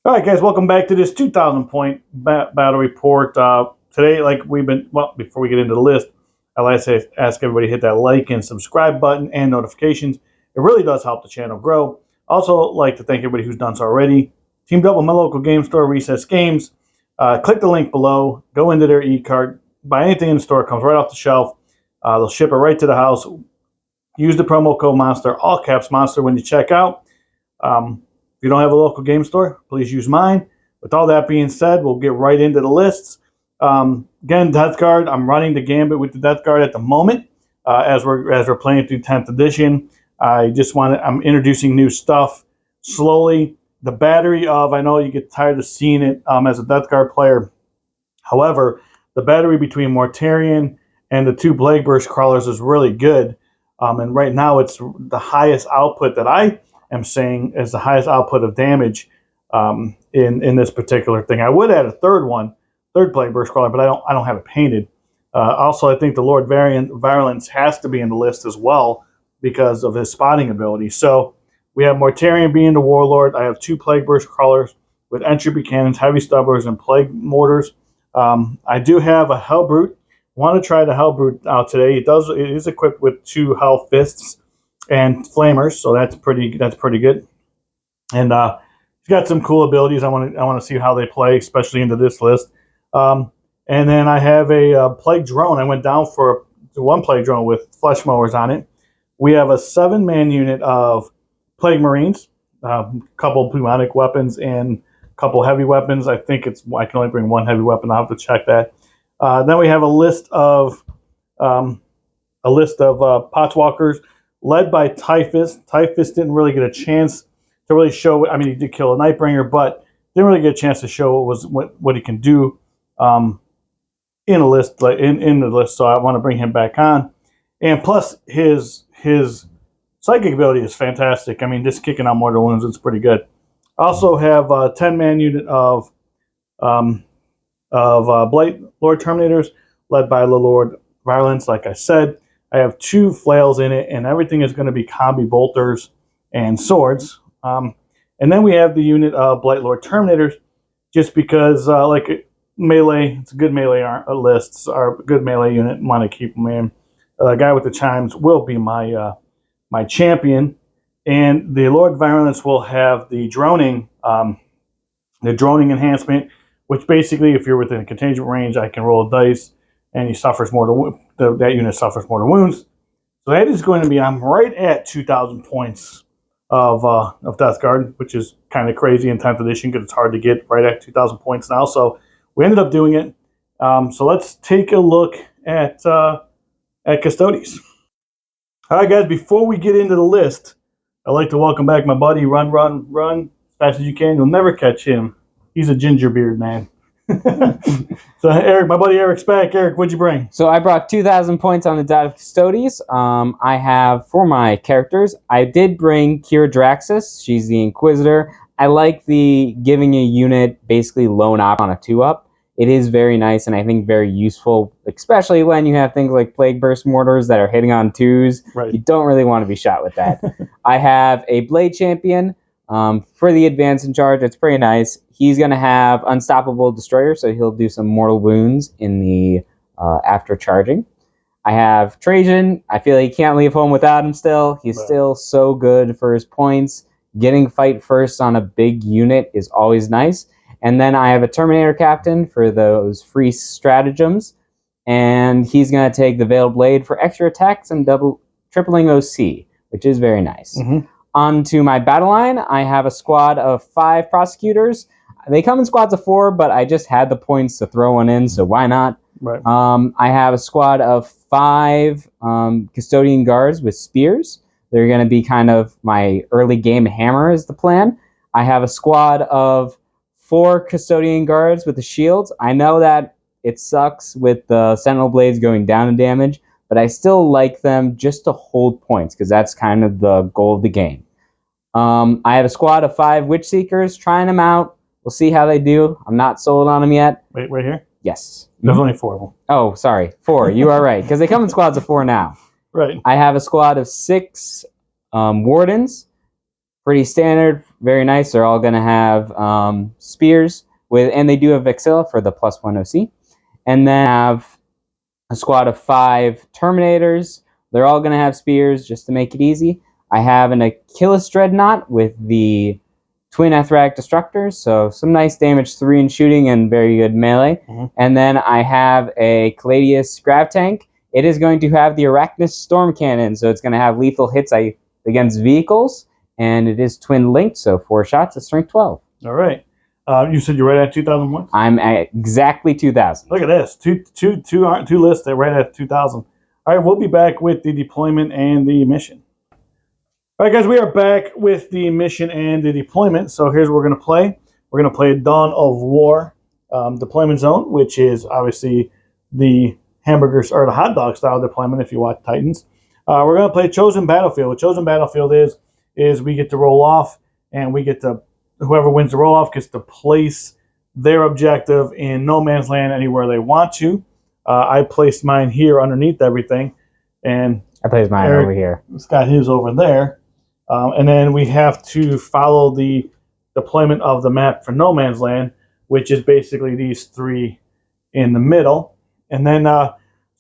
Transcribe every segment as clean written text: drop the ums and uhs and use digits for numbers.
All right, guys, welcome back to this 2,000 point battle report. Today, like before we get into the list, I'd like to ask everybody to hit that like and subscribe button and notifications. It really does help the channel grow. Also, like to thank everybody who's done so already. Teamed up with my local game store, Recess Games. Click the link below, go into their e-cart, buy anything in the store, it comes right off the shelf. They'll ship it right to the house. Use the promo code MONSTER, all caps MONSTER, when you check out. If you don't have a local game store, please use mine. With all that being said, we'll get right into the lists. Again, Death Guard. I'm running the gambit with the Death Guard at the moment as we're playing through 10th edition. I'm introducing new stuff slowly. The battery of, I know you get tired of seeing it as a Death Guard player. However, the battery between Mortarion and the two Plague Burst Crawlers is really good. And right now it's the highest output that I am saying is the highest output of damage in this particular thing. I would add a third Plague Burst Crawler, but I don't have it painted. Also, I think the Lord Virulence has to be in the list as well because of his spotting ability. So we have Mortarion being the Warlord. I have two Plague Burst Crawlers with entropy cannons, heavy stubbers, and plague mortars. I do have a Hellbrute. Want to try the Hellbrute out today. It is equipped with two Hell Fists and Flamers, so that's pretty good. And he's got some cool abilities. I want to see how they play, especially into this list. And then I have a Plague Drone. I went down for one Plague Drone with Flesh Mowers on it. We have a 7-man unit of Plague Marines, a couple pneumonic weapons and a couple heavy weapons. I think I can only bring one heavy weapon. I'll have to check that. Then we have a list of Potswalkers led by Typhus. Typhus didn't really get a chance to really show. I mean, he did kill a Nightbringer, but didn't really get a chance to show what he can do in a list in the list. So I want to bring him back on, and plus his psychic ability is fantastic. I mean, just kicking out mortal wounds, it's pretty good. I also have a 10-man unit of Blight Lord Terminators led by the Lord Virulence. Like I said, I have 2 flails in it, and everything is going to be combi bolters and swords. And then we have the unit of Blight Lord Terminators, just because melee, it's a good melee lists, are a good melee unit. Want to keep them in. The guy with the chimes will be my my champion, and the Lord Virulence will have the droning enhancement, which basically, if you're within a contagion range, I can roll a dice, and he suffers that unit suffers mortal wounds. So that is going to be, I'm right at 2,000 points of Death Guard, which is kind of crazy in 10th edition because it's hard to get right at 2,000 points now. So we ended up doing it. So let's take a look at Custodes. All right, guys, before we get into the list, I'd like to welcome back my buddy, Run as fast as you can. You'll never catch him. He's a gingerbeard man. So Eric, my buddy Eric's back. Eric, what'd you bring? So I brought 2,000 points on the die of Custodes. I have, for my characters, I did bring Kira Draxus. She's the Inquisitor. I like the giving a unit basically lone op on a 2-up. It is very nice and I think very useful, especially when you have things like Plague Burst Mortars that are hitting on 2s. Right. You don't really want to be shot with that. I have a Blade Champion for the Advance in Charge. It's pretty nice. He's going to have Unstoppable Destroyer, so he'll do some mortal wounds in the after charging. I have Trajan. I feel like you can't leave home without him still. He's still so good for his points. Getting fight first on a big unit is always nice. And then I have a Terminator Captain for those free stratagems. And he's going to take the Veiled Blade for extra attacks and tripling OC, which is very nice. Mm-hmm. On to my battle line, I have a squad of 5 prosecutors. They come in squads of 4, but I just had the points to throw one in, so why not? Right. I have a squad of 5 custodian guards with spears. They're going to be kind of my early game hammer is the plan. I have a squad of 4 custodian guards with the shields. I know that it sucks with the Sentinel Blades going down in damage, but I still like them just to hold points because that's kind of the goal of the game. I have a squad of 5 Witch Seekers, trying them out. We'll see how they do. I'm not sold on them yet. Wait, right here? Yes. There's only 4 of them. Oh, sorry. 4. You are right, because they come in squads of 4 now. Right. I have a squad of 6 Wardens pretty standard, very nice. They're all going to have spears and they do have Vexilla for the +1 OC. And then have a squad of 5 Terminators. They're all going to have spears just to make it easy. I have an Achilles Dreadnought with the Twin Ethrac Destructors, so some nice damage 3 in shooting and very good melee. And then I have a Caladius Grav Tank. It is going to have the Arachnus Storm Cannon, so it's going to have lethal hits against vehicles, and it is twin linked, so 4 shots at strength 12. All right. You said you're right at 2,000 points? I'm at exactly 2,000. Look at this. Two lists that right at 2,000. All right, we'll be back with the deployment and the mission. All right, guys, we are back with the mission and the deployment. So here's what we're going to play. We're going to play Dawn of War deployment zone, which is obviously the hamburgers or the hot dog style deployment if you watch Titans. We're going to play Chosen Battlefield. What Chosen Battlefield is we get to roll off, and we get to, whoever wins the roll off gets to place their objective in no man's land anywhere they want to. I placed mine here underneath everything, and I placed mine over here. It's got his over there. And then we have to follow the deployment of the map for no man's land, which is basically these 3 in the middle. And then so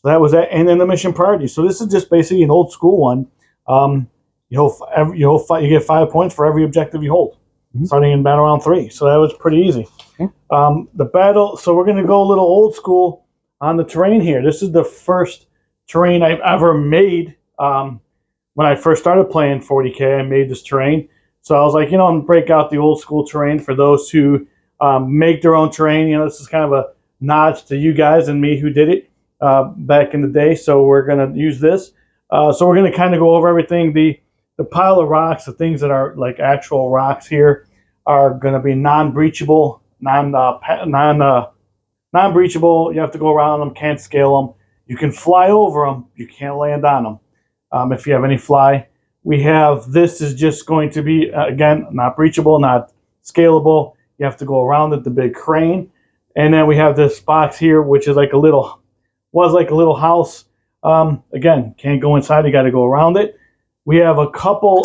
that was that. And then the mission priority. So this is just basically an old school one. You get 5 points for every objective you hold, starting in battle round 3. So that was pretty easy. The battle. So we're going to go a little old school on the terrain here. This is the first terrain I've ever made. When I first started playing 40k, I made this terrain. So I was like, I'm going to break out the old school terrain for those who make their own terrain. This is kind of a nod to you guys and me who did it back in the day. So we're going to use this. So we're going to kind of go over everything. The pile of rocks, the things that are like actual rocks here, are going to be non-breachable, non-breachable. You have to go around them, can't scale them. You can fly over them. You can't land on them. If you have any fly, we have, this is just going to be, again, not breachable, not scalable. You have to go around it, the big crane. And then we have this box here, which is like was like a little house. Again, can't go inside, you got to go around it. We have a couple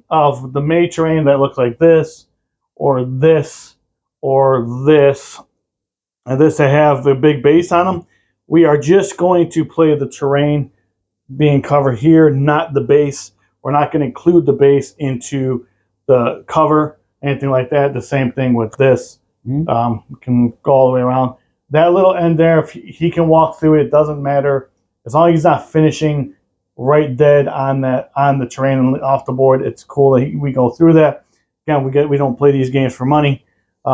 of the main terrain that looks like this, or this, or this. And this, they have the big base on them. We are just going to play the terrain being covered here, not the base. We're not going to include the base into the cover, anything like that. The same thing with this. We can go all the way around. That little end there, if he can walk through it, doesn't matter. As long as he's not finishing right dead on the terrain and off the board, it's cool that we go through that. Again, we don't play these games for money.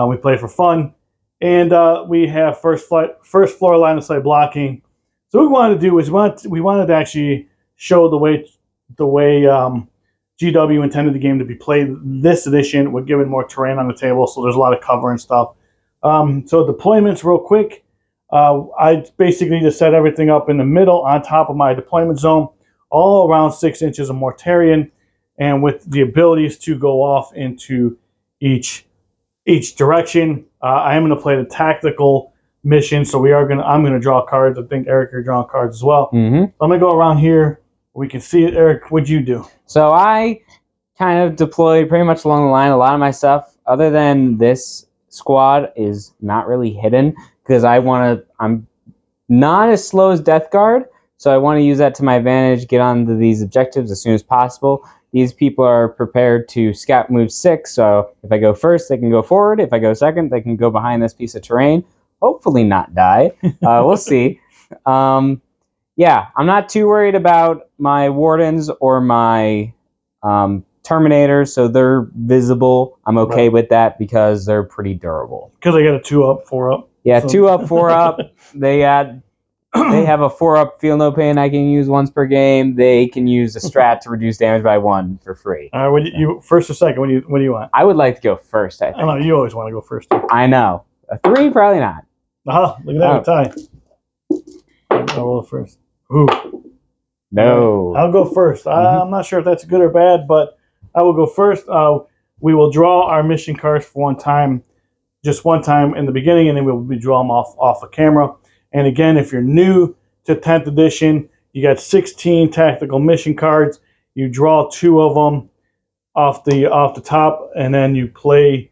We play for fun. And we have first floor line of sight blocking. So what we wanted to do is we wanted to actually show the way GW intended the game to be played. This edition, we're giving more terrain on the table, so there's a lot of cover and stuff. So deployments real quick. I basically just set everything up in the middle on top of my deployment zone, all around 6 inches of Mortarion, and with the abilities to go off into each direction. I am going to play the tactical mission, so I'm going to draw cards. I think Eric, you're drawing cards as well. I'm going to go around here. We can see it. Eric, what'd you do? So I kind of deployed pretty much along the line. A lot of my stuff, other than this squad, is not really hidden because I'm not as slow as Death Guard, so I want to use that to my advantage, get onto these objectives as soon as possible. These people are prepared to scout move 6, so if I go first, they can go forward. If I go second, they can go behind this piece of terrain. Hopefully not die. We'll see. Yeah, I'm not too worried about my Wardens or my Terminators, so they're visible. I'm okay with that because they're pretty durable. Because they got a 2-up, 4-up. Yeah, so 2-up, 4-up. They have a 4-up feel no pain I can use once per game. They can use a strat to reduce damage by 1 for free. All right, you first or second? What do you want? I would like to go first, I think. I know, you always want to go first. I know. A 3, probably not. Look at that, tie. I'll roll first. Ooh. No. I'll go first. I'm not sure if that's good or bad, but I will go first. We will draw our mission cards for one time, just one time in the beginning, and then we'll draw them off of camera. And again, if you're new to 10th edition, you got 16 tactical mission cards. You draw 2 of them. off the top, and then you play.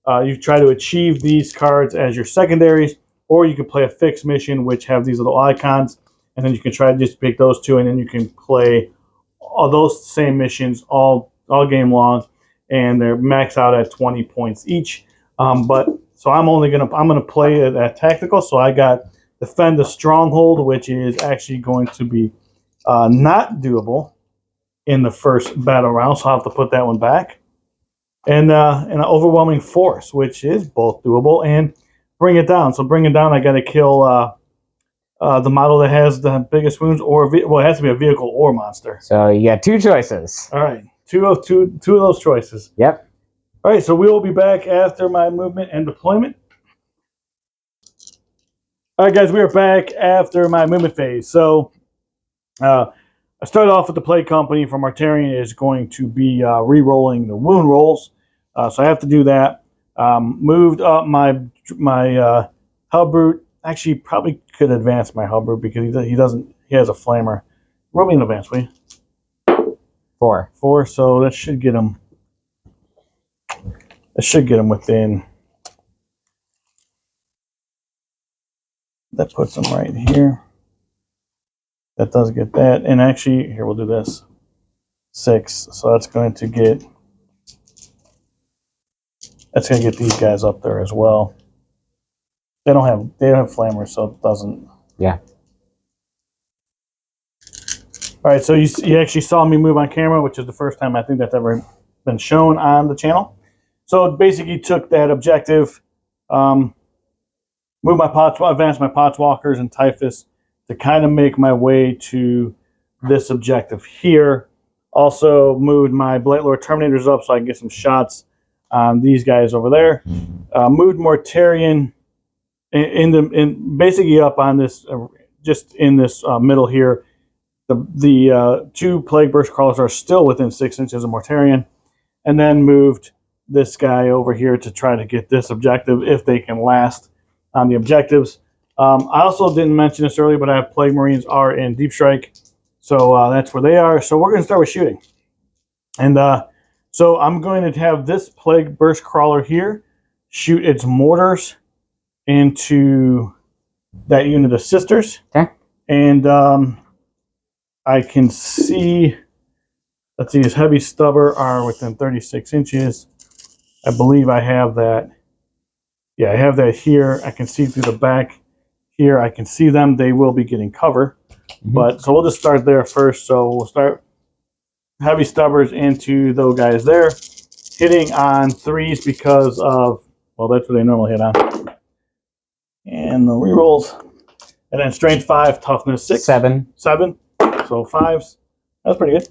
You try to achieve these cards as your secondaries, or you can play a fixed mission, which have these little icons, and then you can try to just pick those two, and then you can play all those same missions all game long, and they're maxed out at 20 points each. But so I'm gonna play it at tactical. So I got defend the stronghold, which is actually going to be not doable in the first battle round. So I'll have to put that one back. And an overwhelming force, which is both doable, and bring it down. So bring it down, I got to kill the model that has the biggest wounds, or it has to be a vehicle or monster. So you got 2 choices. All right, two of those choices. Yep. All right, so we will be back after my movement and deployment. All right, guys, we are back after my movement phase. So I started off with the play company from Mortarion is going to be re-rolling the wound rolls. So I have to do that. Moved up my Hubbrute. Actually, probably could advance my Hubbrute because he has a flamer. Roll me an advance, will you? 4. 4, so that should get him. That should get him within. That puts him right here. That does get that. And actually, here, we'll do this. 6. So that's going to get these guys up there as well. They don't have flamers, so it doesn't. Yeah. All right, so you actually saw me move on camera, which is the first time I think that's ever been shown on the channel. So it basically took that objective, move my pots, advance my Potswalkers and Typhus to kind of make my way to this objective here. Also moved my Blight Lord Terminators up so I can get some shots on these guys over there. Moved Mortarion basically up on this, just in this middle here. The 2 Plague Burst Crawlers are still within 6 inches of Mortarion, and then moved this guy over here to try to get this objective if they can last on the objectives. I also didn't mention this earlier, but I have Plague Marines are in Deep Strike, so that's where they are. So we're going to start with shooting, and so I'm going to have this Plague Burst Crawler here shoot its mortars into that unit of Sisters. Okay. And I can see, let's see, his heavy stubber are within 36 inches. I believe I have that. Yeah, I have that here. I can see through the back here. I can see them. They will be getting cover. But so we'll just start there first. So we'll start heavy stubbers into those guys there, hitting on 3s because of, well, that's what they normally hit on. And the rerolls. And then strength 5, toughness 6. 7. 7. So 5s. That's pretty good.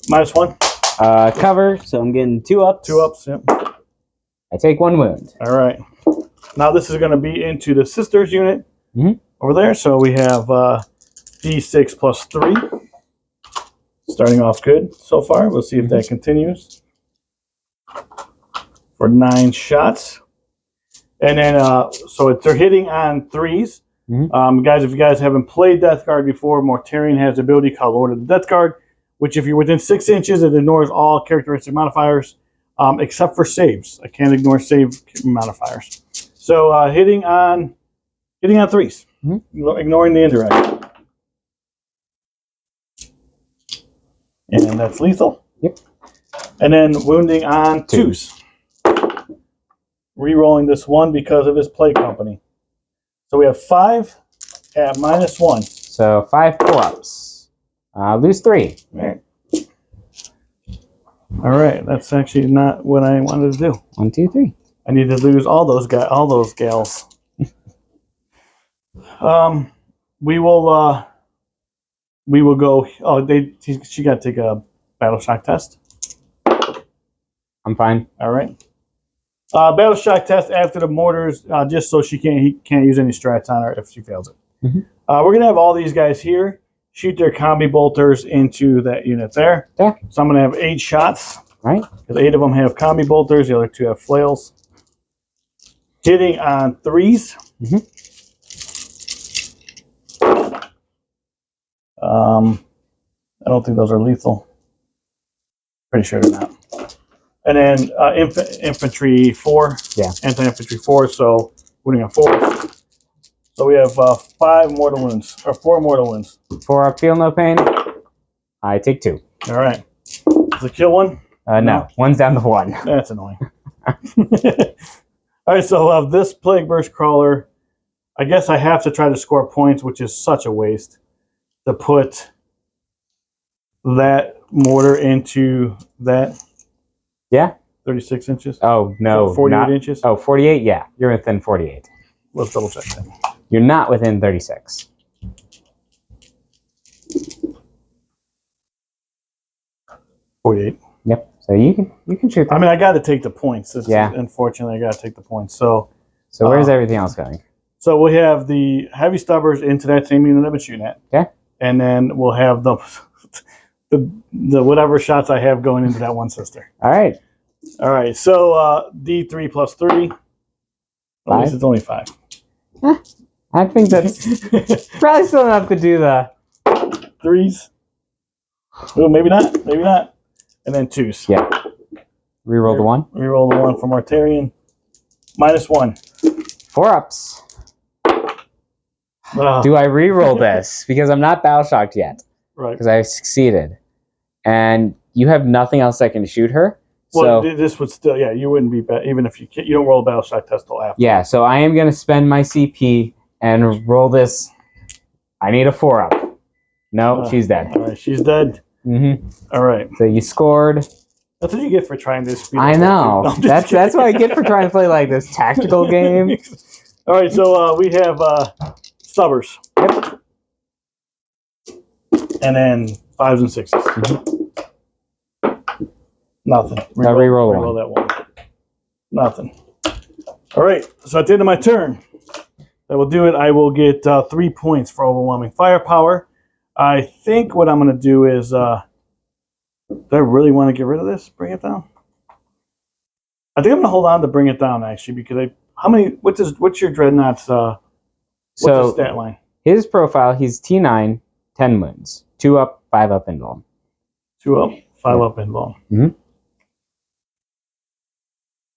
-1. Cover, so I'm getting 2 ups. 2 ups, yep. I take 1 wound. All right. Now this is going to be into the Sisters unit over there. So we have D6 plus 3. Starting off good so far. We'll see if that continues. For 9 shots. And then, so they're hitting on 3s. Guys, if you guys haven't played Death Guard before, Mortarion has the ability called Lord of the Death Guard, which if you're within 6 inches, it ignores all characteristic modifiers, except for saves. I can't ignore save modifiers. So hitting on 3s, ignoring the indirect. And that's lethal. Yep. And then wounding on 2s. Rerolling this 1 because of his play company. So we have 5 at -1. So 5 pull-ups. Lose 3. All right, that's actually not what I wanted to do. 1, 2, 3. I need to lose all those gals. We will go. Oh, she got to take a battle shock test. I'm fine. All right. Battle shock test after the mortars, just so he can't use any strats on her if she fails it. We're gonna have all these guys here shoot their combi bolters into that unit there. Yeah. So I'm gonna have 8 shots. Right. Because 8 of them have combi bolters, the other 2 have flails. Hitting on 3s. I don't think those are lethal. Pretty sure they're not. And then infantry 4. Yeah. Anti-infantry 4, so wounding on 4. So we have 5 mortal wounds, or 4 mortal wounds. 4 up, feel no pain. I take 2. All right. Does it kill one? No. One's down to 1. That's annoying. All right, so this Plague Burst Crawler, I guess I have to try to score points, which is such a waste, to put that mortar into that. Yeah. 36 inches. Oh, no. 48 inches. Oh, 48? Yeah. You're within 48. Let's double check that. You're not within 36. $48. Yep. So you can shoot that. I mean, I got to take the points. Yeah. Unfortunately, I got to take the points. So where's everything else going? So we have the heavy stubbers into that same unit I've been shooting at. Okay. And then we'll have the whatever shots I have going into that one sister. All right. All right. So D3 plus 3. At least it's only 5. I think that's probably still enough to do the 3s. Oh, maybe not. Maybe not. And then 2s. Yeah. Reroll the 1. Reroll the 1 from Artarian. -1. 4 ups. Do I reroll this? Because I'm not battle shocked yet. Right. Because I succeeded. And you have nothing else that can shoot her. Well, so, this would still, yeah, you wouldn't be bad, even if you don't roll a battle shock test till after. Yeah, so I am going to spend my CP and roll this. I need a 4 up. No, she's dead. All right, she's dead. Mm-hmm. All right. So you scored. That's what you get for trying to speed. I know. No, that's what I get for trying to play like this tactical game. All right, so we have stubbers. Yep. And then 5s and 6s. Mm-hmm. Nothing. Reroll that one. Nothing. All right, so at the end of my turn, that will do it. I will get 3 points for overwhelming firepower. I think what I'm going to do is, do I really want to get rid of this? Bring it down? I think I'm going to hold on to bring it down, actually, because what's your Dreadnought's, what's the stat line? His profile, he's T9, 10 wounds. 2 up, 5 up, invuln. 2 up, 5 up, invuln. Mm-hmm.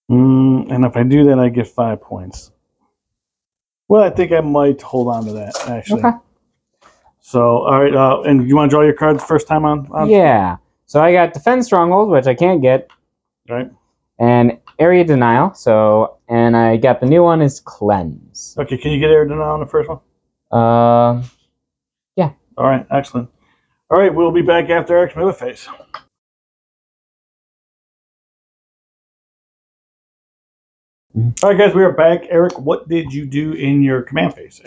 And if I do that, I get 5 points. Well, I think I might hold on to that, actually. Okay. So, all right, and you want to draw your cards first time on? Yeah. So I got Defend Stronghold, which I can't get. Right. And Area Denial. And I got the new one is Cleanse. Okay, can you get Area Denial on the first one? Yeah. All right, excellent. All right, we'll be back after Eric's movie phase. All right, guys, we are back. Eric, what did you do in your command phase?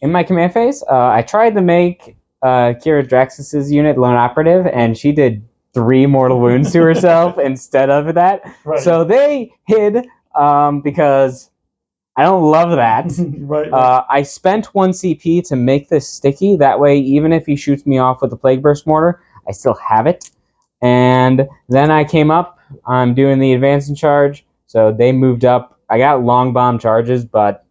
In my command phase, I tried to make Kira Draxus's unit lone operative, and she did 3 mortal wounds to herself instead of that. Right. So they hid because I don't love that. Right. I spent 1 CP to make this sticky. That way, even if he shoots me off with the Plague Burst Mortar, I still have it. And then I came up. I'm doing the advance and charge. So they moved up. I got long bomb charges, but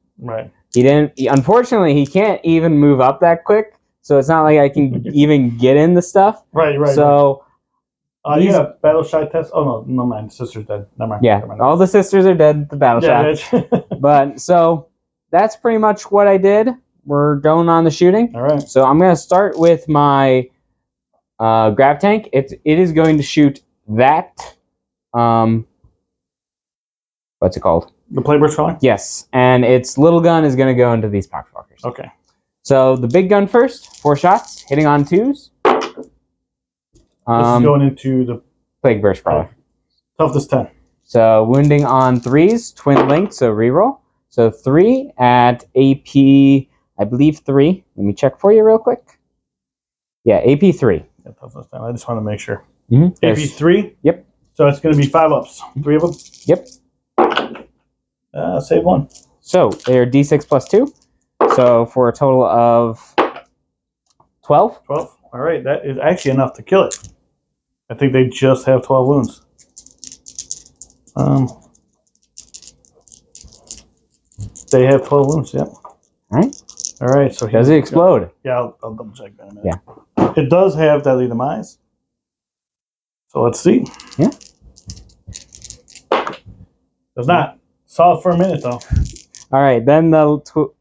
he didn't. Unfortunately, he can't even move up that quick. So it's not like I can even get in the stuff. Right. So you got a battle shy test. Oh no, man, sister's dead. Never mind. Yeah, all the sisters are dead. The battle shy. But so that's pretty much what I did. We're going on the shooting. All right. So I'm gonna start with my grav tank. It is going to shoot that. What's it called? The Plague Burst Crawler? Yes, and its little gun is going to go into these poxwalkers. Okay. So the big gun first, 4 shots, hitting on 2s. This is going into the Plague Burst Crawler. Toughness 10. So wounding on 3s, twin linked, so reroll. So 3 at AP, I believe 3. Let me check for you real quick. Yeah, AP 3. Yeah, toughness 10. I just want to make sure. Mm-hmm. AP 3? Yep. So it's going to be 5 ups. 3 of them? Yep. Save 1. So they're D6 plus 2. So for a total of 12. 12. All right. That is actually enough to kill it. I think they just have 12 wounds. They have 12 wounds, yep. All right. So does it explode? Yeah, I'll double check that in a minute. Yeah. It does have deadly demise. So let's see. Yeah. Does not. Saw it for a minute though. All right, then the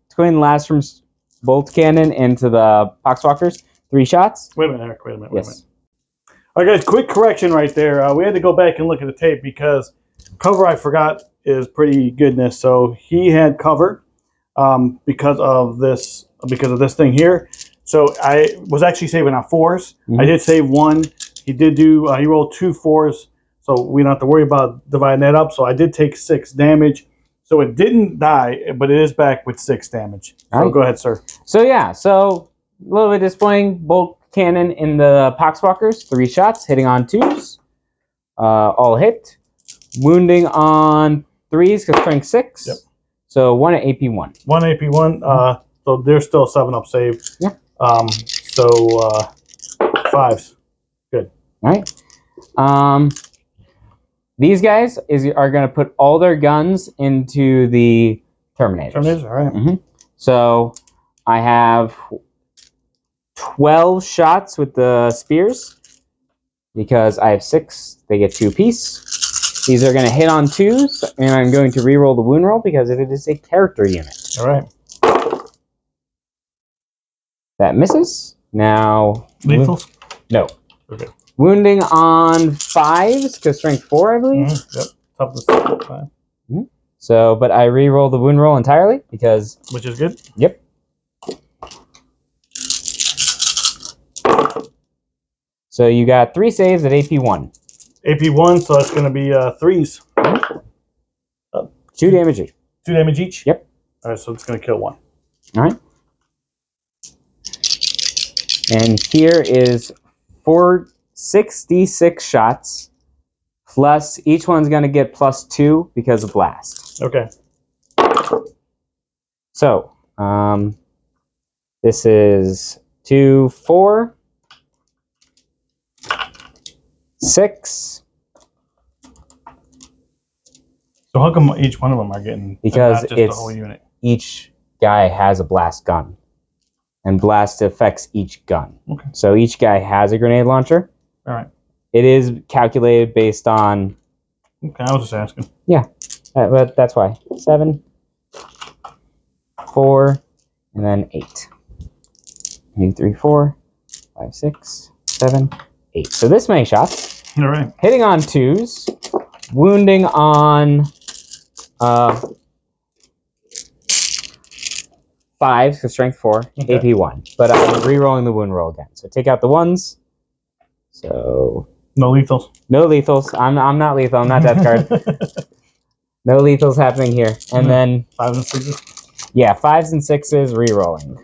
twin Lastrum bolt cannon into the Poxwalkers. 3 shots. Wait a minute, Eric. Wait a minute. Yes. All right, guys. Quick correction right there. We had to go back and look at the tape because cover I forgot is pretty goodness. So he had cover because of this thing here. So I was actually saving on 4s. I did save 1. He did do. He rolled 2 4s, so we don't have to worry about dividing that up. So I did take 6 damage. So it didn't die, but it is back with 6 damage. So go ahead, sir. So yeah, so a little bit disappointing. Bolt cannon in the Poxwalkers. 3 shots, hitting on 2s. All hit. Wounding on 3s because strength 6. Yep. So 1 at AP 1. 1 AP 1. So there's still a 7-up save. Yeah. So 5s. Good. All right. These guys are going to put all their guns into the Terminators. Terminators, all right. So I have 12 shots with the spears because I have 6. They get 2 apiece. These are going to hit on 2s, and I'm going to re-roll the wound roll because it is a character unit. All right. That misses. Now... Lethals? No. Okay. Wounding on 5s, because strength 4, I believe. Yep. Toughness 5. So, but I re-roll the wound roll entirely because... Which is good? Yep. So you got 3 saves at AP 1. AP 1, so that's going to be 3s. 2 damage each. 2 damage each? Yep. All right, so it's going to kill 1. All right. And here is 66 shots, plus each one's going to get +2 because of blast. Okay. So, this is 2, 4, 6. So how come each one of them are getting... Because not just the whole unit? Each guy has a blast gun. And blast affects each gun. Okay. So each guy has a grenade launcher. All right. It is calculated based on... Okay, I was just asking. Yeah, but that's why. 7, 4, and then 8. 2, 3, 4, 5, 6, 7, 8. So this many shots. All right. Hitting on 2s. Wounding on 5, so strength 4, Okay. AP 1. But I'm re-rolling the wound roll again. So take out the 1s. So... No lethals. No lethals. I'm not lethal. I'm not death card. No lethals happening here. And then... 5s and 6s? Yeah, 5s and 6s re-rolling.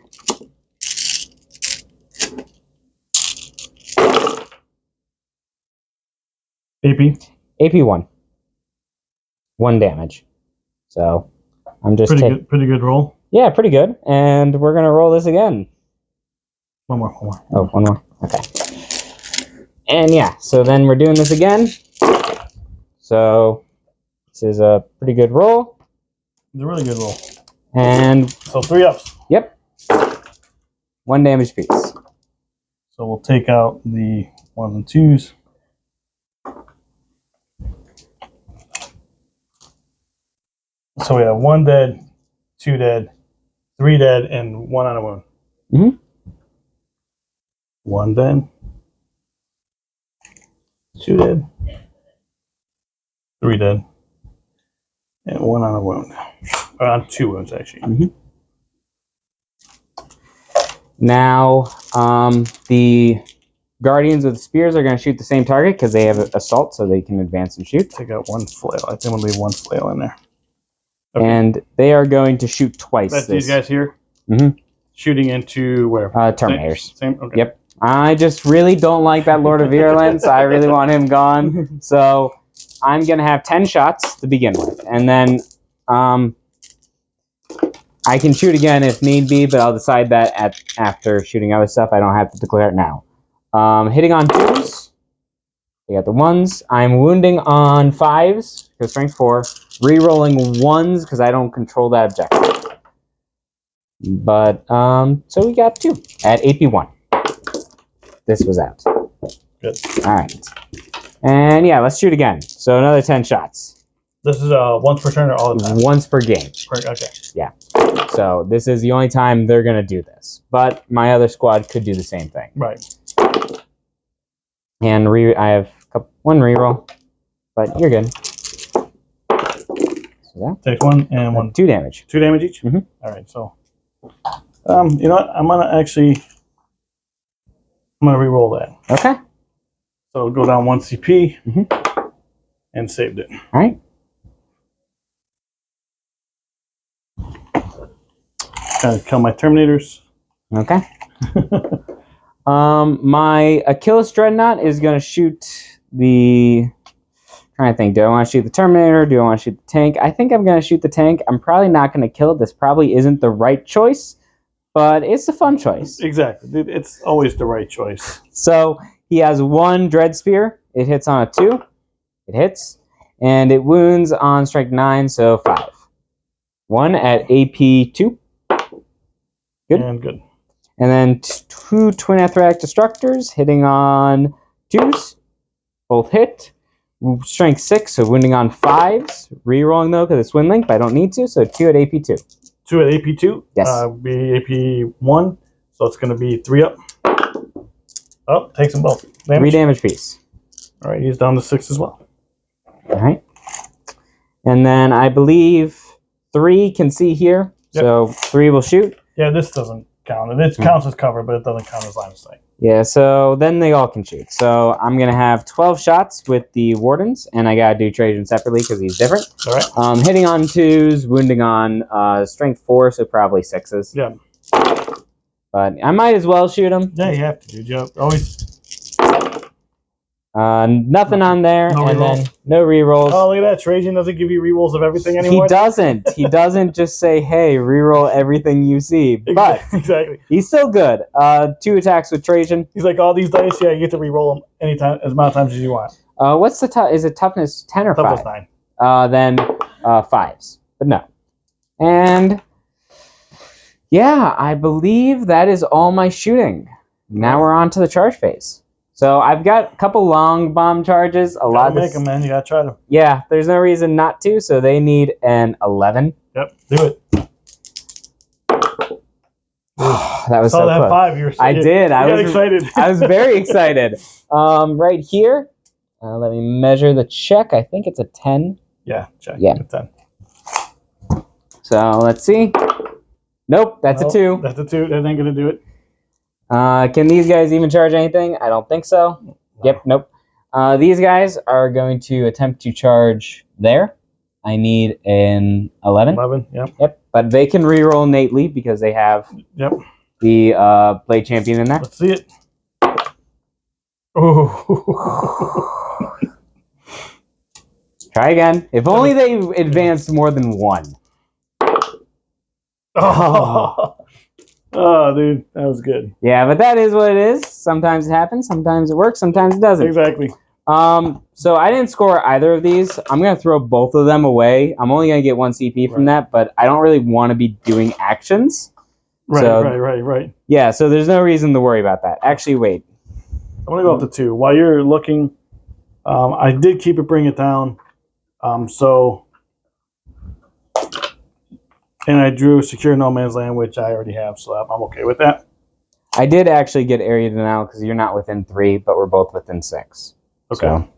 AP? AP 1. 1 damage. So, I'm just... Pretty good roll. Yeah, pretty good. And we're going to roll this again. One more. Oh, 1 more. Okay. And yeah, so then we're doing this again. So, this is a pretty good roll. It's a really good roll. And... So 3 ups. Yep. 1 damage piece. So we'll take out the 1s and 2s. So we have 1 dead, 2 dead, 3 dead, and 1 on a wound. 1 dead, 2 dead, 3 dead, and 1 on a wound. Or on 2 wounds, actually. Now, the Guardians with Spears are going to shoot the same target because they have assault, so they can advance and shoot. Take out 1 flail. I think I'm going to leave 1 flail in there. Okay. And they are going to shoot twice. That's these guys here? Shooting into where? Terminators. Same? Okay. Yep. I just really don't like that Lord of Virulence. I really want him gone. So I'm going to have 10 shots to begin with. And then I can shoot again if need be, but I'll decide that after shooting other stuff. I don't have to declare it now. Hitting on 2s. We got the 1s. I'm wounding on 5s, because strength 4. Re-rolling 1s, because I don't control that objective. But, so we got 2 at AP 1. This was out. Good. Alright. And yeah, let's shoot again. So another 10 shots. This is once per turn or all the time? Once per game. Okay. Yeah. So this is the only time they're going to do this. But my other squad could do the same thing. Right. And I have one reroll, but you're good. So that takes one and one. 2 damage. 2 damage each? Mm-hmm. All right, so you know what? I'm gonna re-roll that. Okay. So go down 1 CP Mm-hmm. and saved it. All right. Gotta kill my Terminators. Okay. My Achilles Dreadnought is gonna shoot the. Trying to think, do I want to shoot the Terminator? Do I want to shoot the tank? I think I'm going to shoot the tank. I'm probably not going to kill it. This probably isn't the right choice, but it's a fun choice. Exactly. It's always the right choice. So he has 1 Dread Spear. It hits on a 2. It hits. And it wounds on strike 9, so 5. 1 at AP 2. Good. And good. And then 2 Twin Athletic Destructors hitting on 2s. Both hit. Strength 6, so wounding on 5s. Rerolling though because it's Wind Link, but I don't need to, so 2 at AP 2. 2 at AP 2? Yes. Be AP 1, so it's going to be 3 up. Oh, takes them both. Damage. 3 damage piece. All right, he's down to 6 as well. All right. And then I believe 3 can see here, so 3 will shoot. Yeah, this doesn't count. It counts as cover, but it doesn't count as line of sight. Yeah, so then they all can shoot. So I'm going to have 12 shots with the Wardens, and I got to do Trajan separately because he's different. All right. Hitting on 2s, wounding on strength 4, so probably 6s. Yeah. But I might as well shoot him. Yeah, you have to, dude. You always. Nothing on there, No and rerolls. then no rerolls. Oh, look at that. Trajan doesn't give you rerolls of everything anymore. He doesn't. He doesn't just say, hey, reroll everything you see. But exactly. he's still good. 2 attacks with Trajan. He's like, all these dice, yeah, you get to reroll them anytime, as many times as you want. What's the is it toughness 10 or 5? Toughness 9. Then 5s. But no. And yeah, I believe that is all my shooting. Now we're on to the charge phase. So I've got a couple long bomb charges. A lot of make them, man. You gotta try them. Yeah, there's no reason not to. So they need an 11. Yep, do it. That was saw so that close. 5. You were I did. I was excited. I was very excited. Right here. Let me measure the check. I think it's a 10. Yeah, check. Yeah. 10. So let's see. Nope, that's a 2. That's a 2. That ain't gonna do it. Can these guys even charge anything? I don't think so. No. Yep, nope. These guys are going to attempt to charge there. I need an 11. 11, yep. Yep, but they can reroll innately because they have the Blade Champion in there. Let's see it. Oh. Try again. If only they advanced more than 1. Oh, dude, that was good. Yeah, but that is what it is. Sometimes it happens, sometimes it works, sometimes it doesn't. Exactly. So I didn't score either of these. I'm going to throw both of them away. I'm only going to get 1 CP from that, but I don't really want to be doing actions. Right. Yeah, so there's no reason to worry about that. Actually, wait. I'm going to go up to 2. While you're looking, I did keep it, bring it down. And I drew Secure No Man's Land, which I already have, so I'm okay with that. I did actually get area denial because you're not within 3, but we're both within 6. Okay. So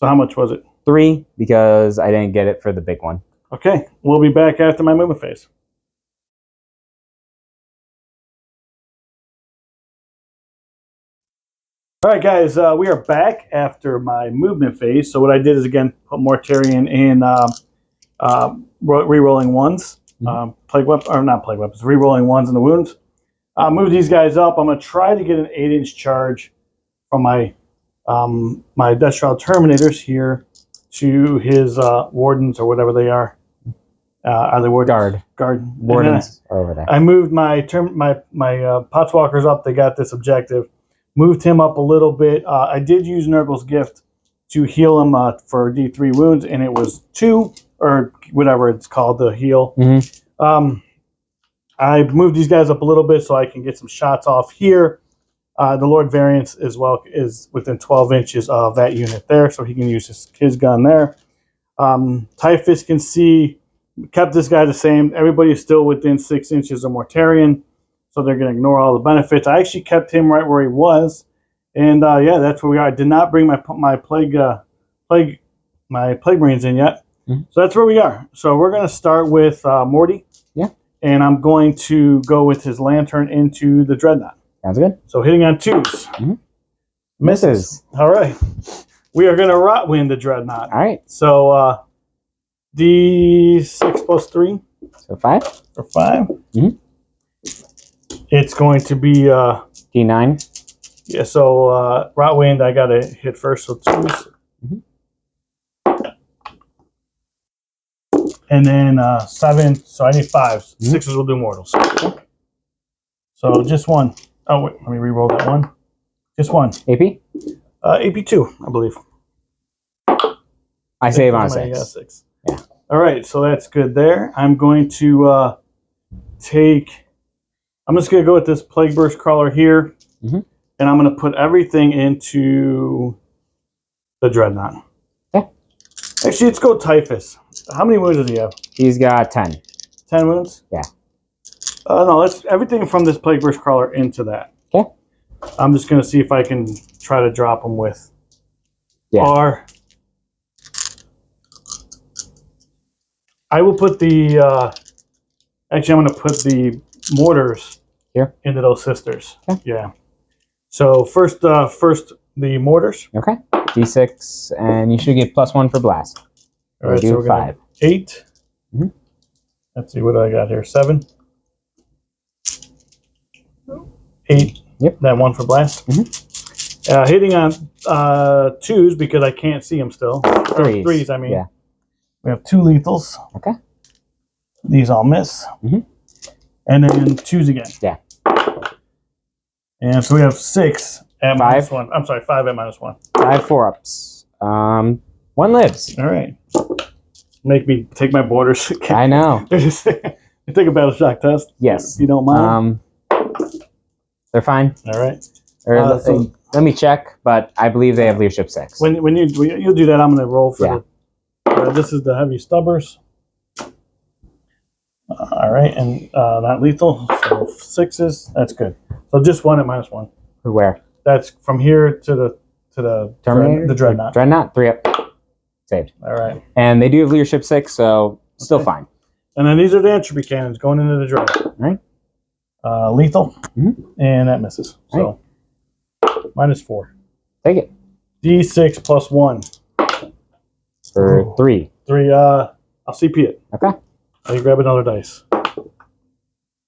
how much was it? 3, because I didn't get it for the big one. Okay. We'll be back after my movement phase. All right, guys, we are back after my movement phase. So what I did is, again, put Mortarion in re-rolling 1s. Plague weapon, or not plague weapons, re-rolling 1s in the wounds. Move these guys up. I'm going to try to get an 8-inch charge from my my Death Shroud Terminators here to his Wardens or whatever they are. Are they Wardens? Guard. Wardens are over there. I moved my Potswalkers up. They got this objective. Moved him up a little bit. I did use Nurgle's Gift to heal him for D3 wounds, and it was 2, or whatever it's called, the heal. I moved these guys up a little bit so I can get some shots off here. The Lord Variance as well is within 12 inches of that unit there, so he can use his gun there. Typhus can see, kept this guy the same. Everybody's still within 6 inches of Mortarion, so they're going to ignore all the benefits. I actually kept him right where he was, and yeah, that's where we are. I did not bring my plague marines in yet, so that's where we are. So we're going to start with Morty. Yeah. And I'm going to go with his lantern into the Dreadnought. Sounds good. So hitting on 2s. Misses. All right. We are going to rot win the Dreadnought. All right. So D6 plus 3. So 5. For 5. It's going to be D9. yeah. So rot wind, I got to hit first. So 2s. And then 7. So I need 5s. 6s will do mortals. So just 1. Oh wait, let me re-roll that 1. Just 1. AP? AP 2, I believe. I save on 6. 6. Yeah. All right, so that's good there. I'm going to take. I'm just going to go with this Plague Burst Crawler here, and I'm going to put everything into the Dreadnought. Okay. Actually, let's go Typhus. How many wounds does he have? He's got 10. 10 wounds? Yeah. No, let's everything from this Plague Burst Crawler into that. Okay. I'm just going to see if I can try to drop him with. Yeah. Or I will put the. Actually, I'm going to put the mortars here into those sisters. Okay. Yeah. So first the mortars. Okay. D6, and you should get +1 for blast. All right, so we're 5. 8. Let's see what I got here. 7. 8. Yep. That 1 for blast. Hitting on 2s because I can't see them still. Or 3s, I mean. Yeah. We have 2 lethals. Okay. These all miss. And then 2s again. Yeah. And so we have 6 at 5. -1. I'm sorry, 5 at -1. 5 4-ups. 1 lives. All right. Make me take my borders. I know. You take a battle shock test. Yes. If you don't mind. They're fine. All right. Or So let me check, but I believe they have leadership 6. when you'll do that, I'm going to roll for this is the heavy stubbers. All right, and not lethal. So 6s. That's good. So just 1 at -1. Where? That's from here to the Terminator? the Dreadnought. Dreadnought, 3 up. Saved. All right. And they do have leadership 6, so still fine. And then these are the entropy cannons going into the Dreadnought. All right. Lethal, and that misses. So -4. Take it. D6 plus 1 For 3. 3. I'll CP it. Okay. I'll grab another dice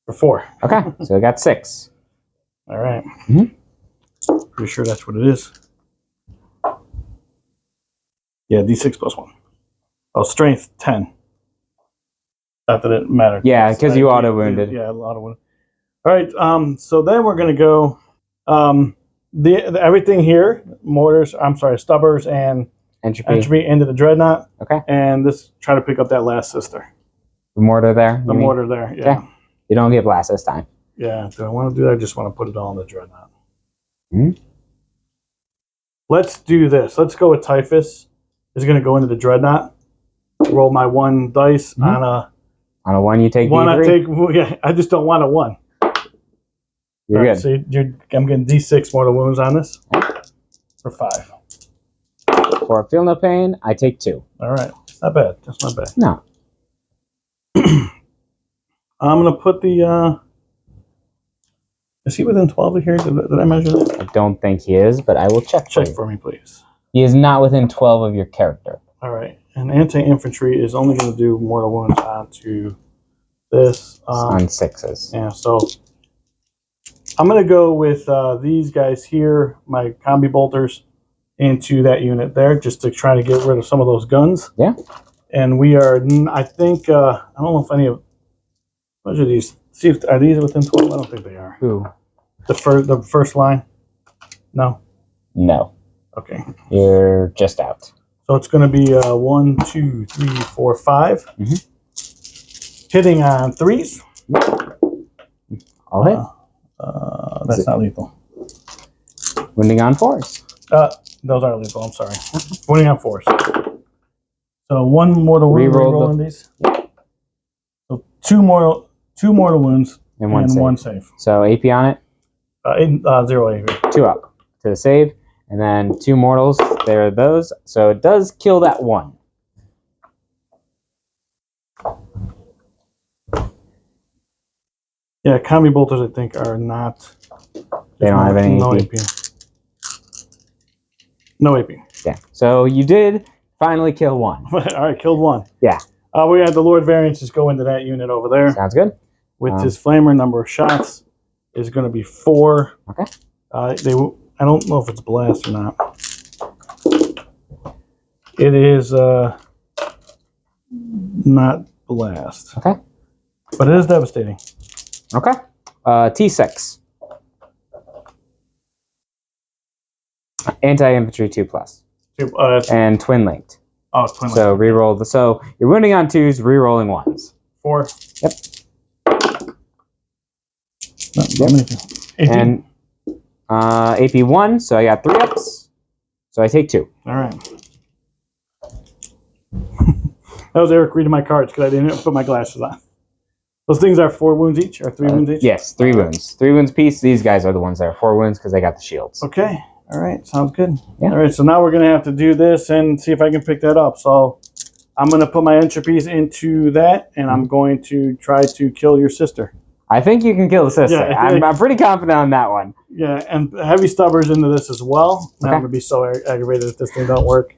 for 4. Okay. So I got 6. All right. Pretty sure that's what it is. Yeah, D6 plus 1. Oh, strength 10. Not that it mattered. Yeah, because you auto wounded. Yeah, auto wounded. All right. So then we're gonna go. Everything here, mortars. I'm sorry, stubbers and entropy into the Dreadnought. Okay. And this try to pick up that last sister. The mortar there. The mortar there. Yeah. Okay. You don't get blast this time. Yeah. Do I want to do that? I just want to put it all in the Dreadnought. Let's do this. Let's go with Typhus. Is going to go into the Dreadnought. Roll my 1 dice on a. On a 1, you take one. D3? I take. Yeah. I just don't want a 1. You're right, good. so I'm getting D6 mortal wounds on this for 5. For feel no pain, I take 2. All right. Not bad. That's not bad. No. I'm going to put the. Is he within 12 of here? Did I measure that? I don't think he is, but I will check. Check for me, please. He is not within 12 of your character. All right. And anti-infantry is only going to do mortal wounds onto this. On 6s. Yeah, so I'm going to go with these guys here, my combi bolters, into that unit there, just to try to get rid of some of those guns. Yeah. And we are, I think, I don't know if any of, what are these? See if, are these within 12? I don't think they are. Who? The first line? No? No. Okay. You're just out. So it's going to be 1, 2, 3, 4, 5. Hitting on 3s. All hit. That's not lethal. Wounding on 4s. Those are lethal, I'm sorry. Wounding on 4s. So 1 mortal wound Reroll rerolling these. So 2 mortal wounds and 1 save. So AP on it. 0 AP. 2 up to the save, and then 2 mortals. There are those. So it does kill that 1. Yeah, combi bolters I think are not. They don't have any AP. No AP. Yeah. So you did finally kill 1. All right, killed 1. Yeah. We had the Lord Variances go into that unit over there. Sounds good. With his flamer, number of shots is going to be 4. Okay. I don't know if it's blast or not. It is not blast. Okay. But it is devastating. Okay. T6. Anti-infantry 2+. And twin linked. Oh, twin linked. So reroll the. So you're wounding on 2s, rerolling 1s. 4. Yep. Yep. And AP 1, so I got 3 ups. So I take 2. All right. That was Eric reading my cards because I didn't put my glasses on. Those things are 4 wounds each or 3 wounds each? Yes, 3 wounds. 3 wounds piece. These guys are the ones that are 4 wounds because they got the shields. Okay. All right. Sounds good. Yeah. All right. So now we're going to have to do this and see if I can pick that up. So I'm going to put my entropies into that, and I'm going to try to kill your sister. I think you can kill the sister. Yeah, I'm pretty confident on that one. Yeah, and heavy stubbers into this as well. Okay. I'm going to be so aggravated if this thing don't work.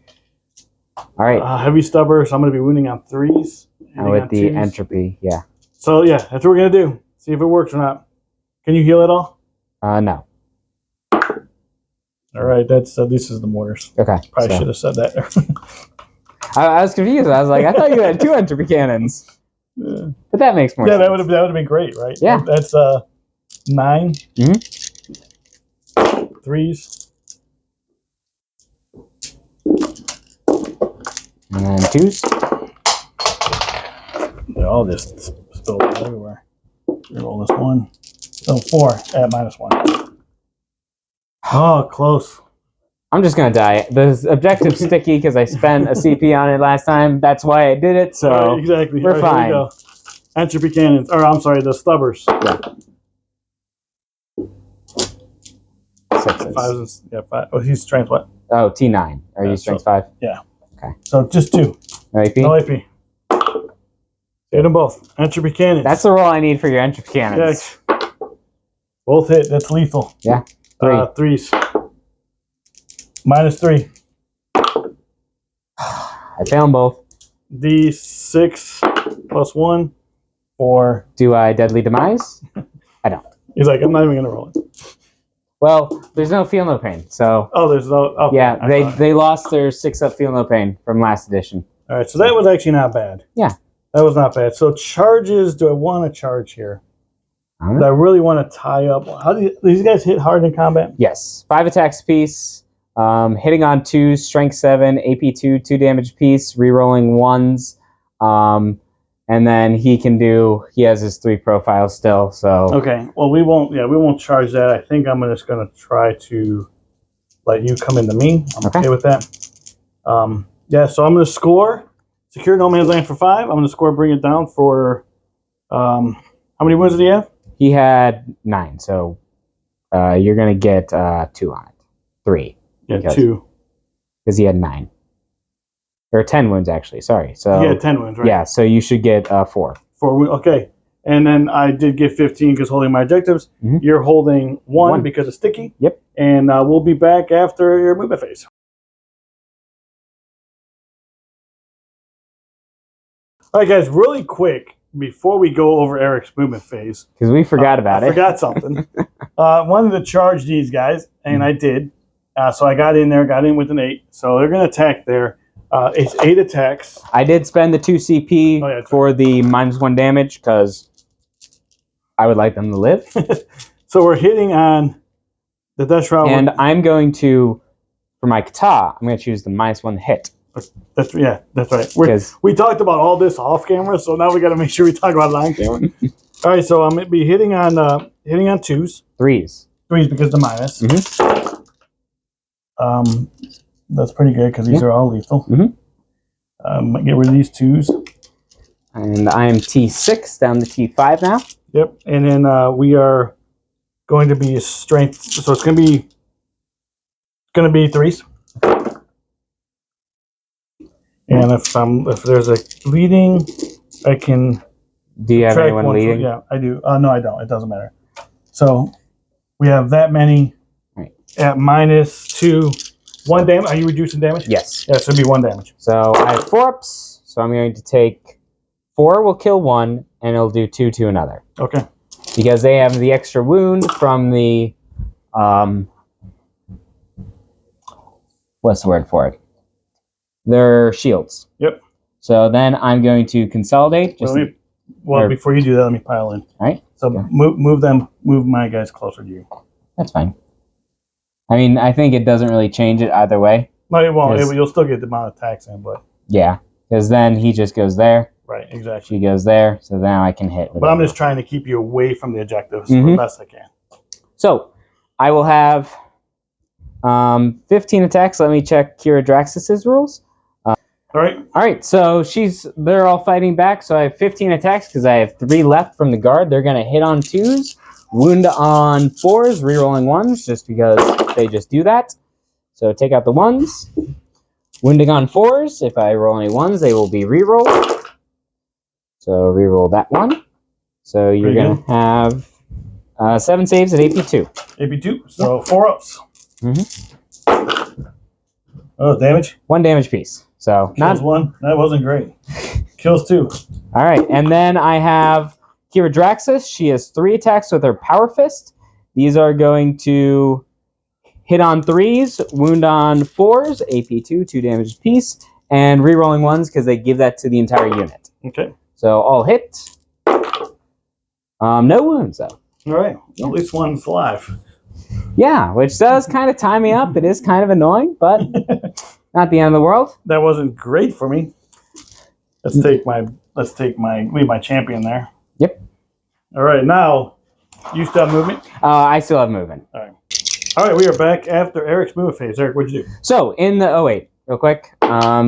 All right. Heavy stubbers. I'm going to be wounding on 3s. And with the 2s. Entropy, yeah. So, yeah, that's what we're going to do. See if it works or not. Can you heal at all? No. All right, this is the mortars. Okay. Probably should have said that. I was confused. I was like, I thought you had 2 entropy cannons. Yeah. But that makes more sense. Yeah, that would have been great, right? Yeah. That's 9. 3s. And then 2s. They're all just spilled everywhere. Roll this 1. So 4 at -1. Oh, close. I'm just going to die. The objective's sticky because I spent a CP on it last time. That's why I did it, so right, exactly. We're fine. Here we go. Entropy cannons. Or, I'm sorry, the stubbers. Yeah. 6s. 5s. Yeah, 5. Oh, he's strength what? Oh, T9. Are you strength 5? Yeah. Okay. So just 2. No AP? No AP. Hit them both. Entropy cannons. That's the roll I need for your entropy cannons. Yeah. Both hit. That's lethal. Yeah. 3. 3s. -3. I fail them both. D6 +1 for. Do I deadly demise? I don't. He's like, I'm not even gonna roll it. Well, there's no feel no pain. So. Oh, there's no. Okay, yeah, they lost their 6-up feel no pain from last edition. All right, so that was actually not bad. Yeah. That was not bad. So charges. Do I want to charge here? Do I really want to tie up? How do these guys hit hard in combat? Yes, 5 attacks piece. Hitting on 2s, strength 7, AP 2, 2 damage piece, rerolling 1s. And then he has his 3 profiles still, so. Okay, well, we won't charge that. I think I'm just going to try to let you come into me. I'm okay with that. Yeah, so I'm going to score. Secure no man's land for 5. I'm going to score, bring it down for, how many wounds did he have? He had 9, so you're going to get 2 on it. 3. Yeah, 2. Because he had 9. Or 10 wounds, actually. Sorry. So he had 10 wounds, right? Yeah, so you should get 4. 4 wounds, okay. And then I did get 15 because holding my objectives. Mm-hmm. You're holding 1 because it's sticky. Yep. And we'll be back after your movement phase. All right, guys, really quick, before we go over Eric's movement phase. Because we forgot about it. I forgot something. Wanted to charge these guys, and I did. So I got in with an 8. So they're going to attack there. It's 8 attacks. I did spend the 2 CP for the -1 damage because I would like them to live. So we're hitting on the Dutch route. And I'm going to, for my kata, I'm going to choose the -1 hit. That's right. We talked about all this off camera, so now we got to make sure we talk about it on camera. All right, so I'm going to be hitting on 2s. 3s. 3s because the minus. Mm-hmm. That's pretty good because these are all lethal. Mm-hmm. Get rid of these 2s. And I am T6 down to T5 now. Yep. And then we are going to be strength. So it's going to be 3s. And if there's a leading, I can. Do you have anyone leading? Yeah, I do. No, I don't. It doesn't matter. So we have that many at -2. 1 damage. Are you reducing damage? Yes. Yeah, so it'd be 1 damage. So I have 4 ups. So I'm going to take 4 will kill 1, and it'll do 2 to another. Okay. Because they have the extra wound from the what's the word for it? Their shields. Yep. So then I'm going to consolidate. Before you do that, let me pile in. All right. So okay. Move my guys closer to you. That's fine. I mean, I think it doesn't really change it either way. No, it won't. You'll still get the amount of attacks in, but yeah, because then he just goes there. Right. Exactly. She goes there, so now I can hit. But I'm just trying to keep you away from the objectives the best I can. So I will have 15 attacks. Let me check Kira Draxus's rules. All right. So they're all fighting back. So I have 15 attacks because I have 3 left from the guard. They're gonna hit on 2s, wound on 4s, rerolling 1s, just because they just do that. So take out the 1s. Wounding on 4s. If I roll any 1s, they will be rerolled. So reroll that one. So you're gonna have 7 saves at AP2. AP2. So 4 ups. Oh, damage. 1 damage piece. So kills 1. That wasn't great. Kills 2. All right, and then I have Kira Draxus. She has 3 attacks with her Power Fist. These are going to hit on 3s, wound on 4s, AP2, 2 damage piece, and rerolling 1s because they give that to the entire unit. Okay. So all hit. No wounds though. All right. At least one's alive. Yeah, which does kind of tie me up. It is kind of annoying, but not the end of the world. That wasn't great for me. Leave my champion there. Yep. All right, now you still have movement? I still have movement. All right, we are back after Eric's movement phase. Eric, what'd you do? So wait, real quick.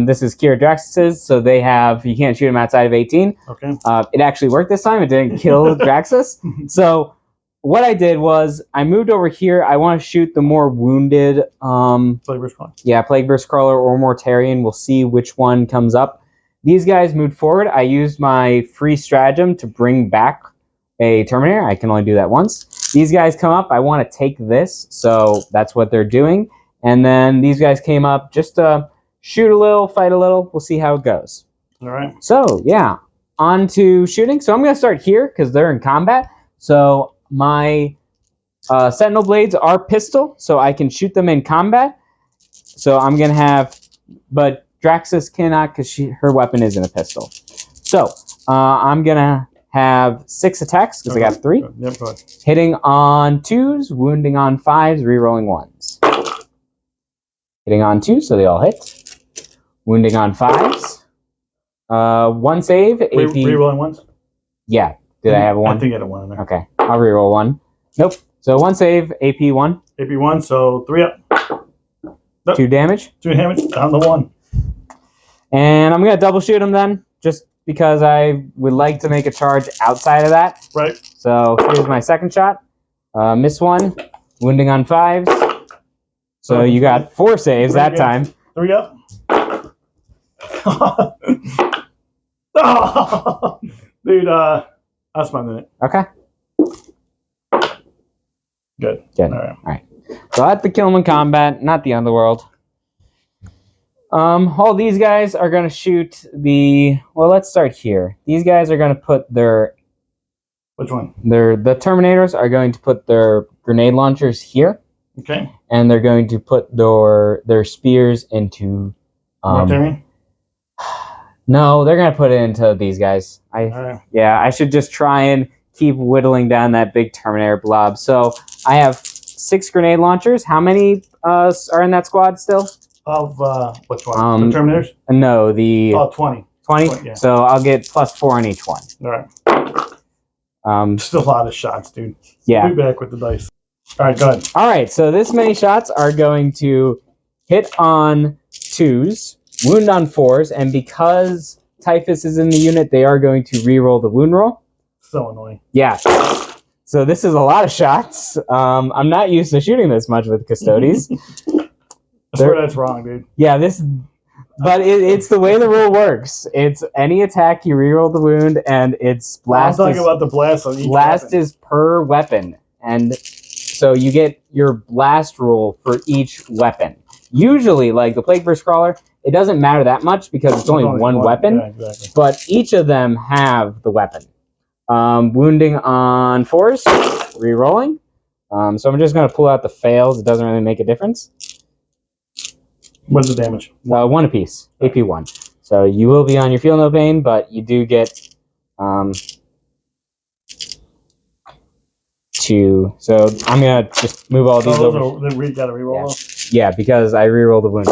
This is Kira Draxus's, so they have, you can't shoot them outside of 18. Okay. It actually worked this time. It didn't kill Draxus. So what I did was I moved over here. I want to shoot the more wounded. Plague Burst Crawler. Yeah, Plague Burst Crawler or Mortarian. We'll see which one comes up. These guys moved forward. I used my free stratagem to bring back a Terminator. I can only do that once. These guys come up. I want to take this, so that's what they're doing. And then these guys came up just to shoot a little, fight a little. We'll see how it goes. All right. So, yeah, on to shooting. So I'm going to start here because they're in combat. So my Sentinel Blades are pistol, so I can shoot them in combat. So I'm going to have, but Draxus cannot because her weapon isn't a pistol. So I'm going to have 6 attacks because I got 3. Yep, go ahead. Hitting on 2s, wounding on 5s, rerolling 1s. Hitting on 2, so they all hit. Wounding on 5s. 1 save. AP. Rerolling 1s? Yeah. Did I have a 1? I think I had a 1 in there. Okay. I'll reroll 1. Nope. So 1 save, AP 1. AP 1, so 3 up. Nope. 2 damage. 2 damage, down to 1. And I'm going to double shoot him then, just because I would like to make a charge outside of that. Right. So here's my second shot. Miss 1. Wounding on 5s. So you got 4 saves that time. 3 up. Oh, dude, that's my minute. Okay. Good. All right. So I have to kill him in combat, not the underworld. All these guys are going to shoot well, let's start here. These guys are going to put their... Which one? The Terminators are going to put their grenade launchers here. Okay. And they're going to put their spears into... Mortarian? No, they're going to put it into these guys. Right. Yeah, I should just try and keep whittling down that big Terminator blob. So I have 6 grenade launchers. How many are in that squad still? Of which one? The Terminators? No, the... Oh, 20. 20? Yeah. So I'll get +4 on each one. All right. Still a lot of shots, dude. Yeah. We'll be back with the dice. All right, go ahead. All right, so this many shots are going to hit on 2s. wound on 4s, and because Typhus is in the unit, they are going to re-roll the wound roll. So annoying. Yeah. So this is a lot of shots. I'm not used to shooting this much with Custodes. I swear that's wrong, dude. Yeah, but it's the way the rule works. It's any attack you reroll the wound, and it's blast. I'm talking about the blast on each blast weapon. is per weapon, and so you get your blast roll for each weapon. Usually, like the Plague Burst Crawler, it doesn't matter that much because it's only one weapon. Yeah, exactly. But each of them have the weapon. Wounding on 4s, rerolling. So I'm just going to pull out the fails. It doesn't really make a difference. What's the damage? 1 apiece, AP 1. So you will be on your Feel No Pain, but you do get 2. So I'm going to just move all these over. Then we got to reroll. Yeah, because I reroll the wound.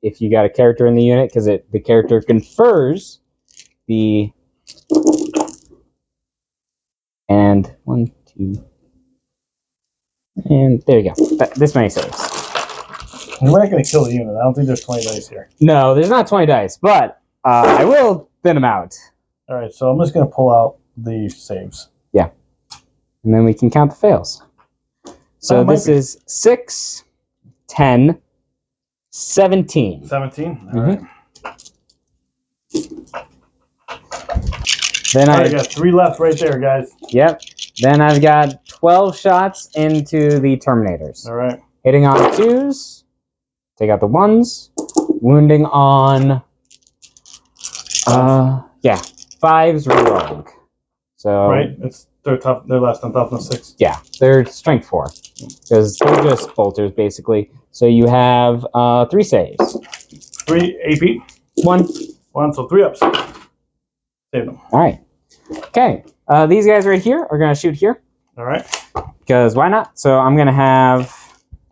If you got a character in the unit, because the character confers the... And 1, 2... And there you go. This many saves. We're not going to kill the unit. I don't think there's 20 dice here. No, there's not 20 dice, but I will thin them out. All right, so I'm just going to pull out the saves. Yeah. And then we can count the fails. So this is 6, 10, 17. 17? All right. Then I got 3 left right there, guys. Yep. Then I've got 12 shots into the Terminators. All right. Hitting on 2s. Take out the 1s. Wounding on 5s rerolling. So right. They're tough. They're less than toughness 6. Yeah, they're strength 4. Because they're just bolters basically. So you have 3 saves. 3 AP. 1, so 3 ups. Save them. Alright. Okay. These guys right here are gonna shoot here. Alright. Because why not? So I'm gonna have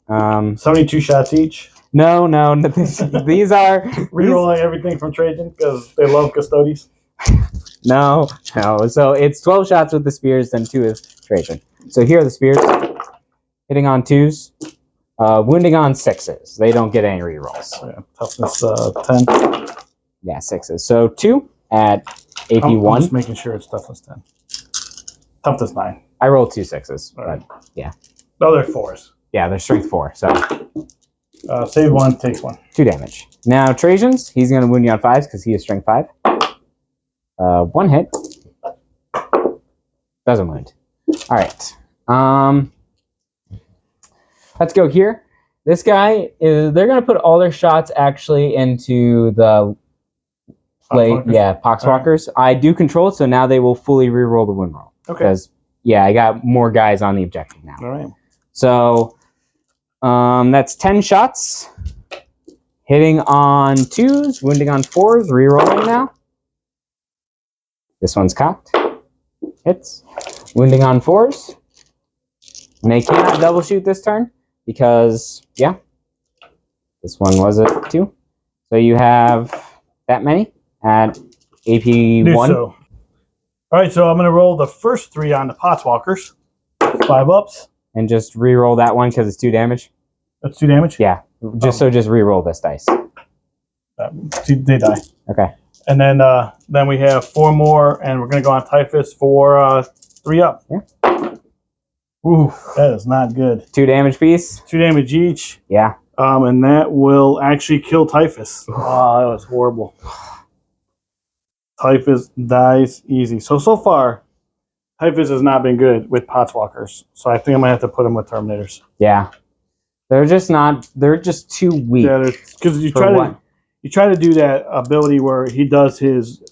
72 shots each. No, these are rerolling everything from Trajan because they love Custodes. No. So it's 12 shots with the spears, then 2 is Trajan. So here are the spears. Hitting on 2s, wounding on 6s. They don't get any rerolls. Yeah, toughness 10. Yeah, 6s. So 2 at AP 1. I'm just making sure it's toughness 10. Toughness 9. I rolled 2 6s. All right. But yeah. No, they're 4s. Yeah, they're strength 4. So save 1, takes 1. 2 damage. Now Trajan's, he's going to wound you on 5s because he is strength 5. 1 hit. Doesn't wound. All right. Let's go here. This guy is. They're going to put all their shots actually into the Poxwalkers. Right. I do control it, so now they will fully reroll the wound roll. Okay. Because I got more guys on the objective now. All right. So that's 10 shots. Hitting on 2s, wounding on 4s, rerolling now. This one's cocked. Hits. Wounding on 4s. And they cannot double shoot this turn because, this one was a 2. So you have that many at AP 1. So. All right, so I'm going to roll the first 3 on the Potswalkers. 5 ups. And just re-roll that one because it's 2 damage. That's 2 damage? Yeah. Just re-roll this dice. They die. Okay. And then we have 4 more, and we're going to go on Typhus for 3 up. Yeah. Ooh, that is not good. 2 damage piece. 2 damage each. Yeah. And that will actually kill Typhus. Oh, that was horrible. Typhus dies easy. So far, Typhus has not been good with Potswalkers. So I think I might have to put him with Terminators. Yeah. They're just too weak. Yeah, because you try to do that ability where he does his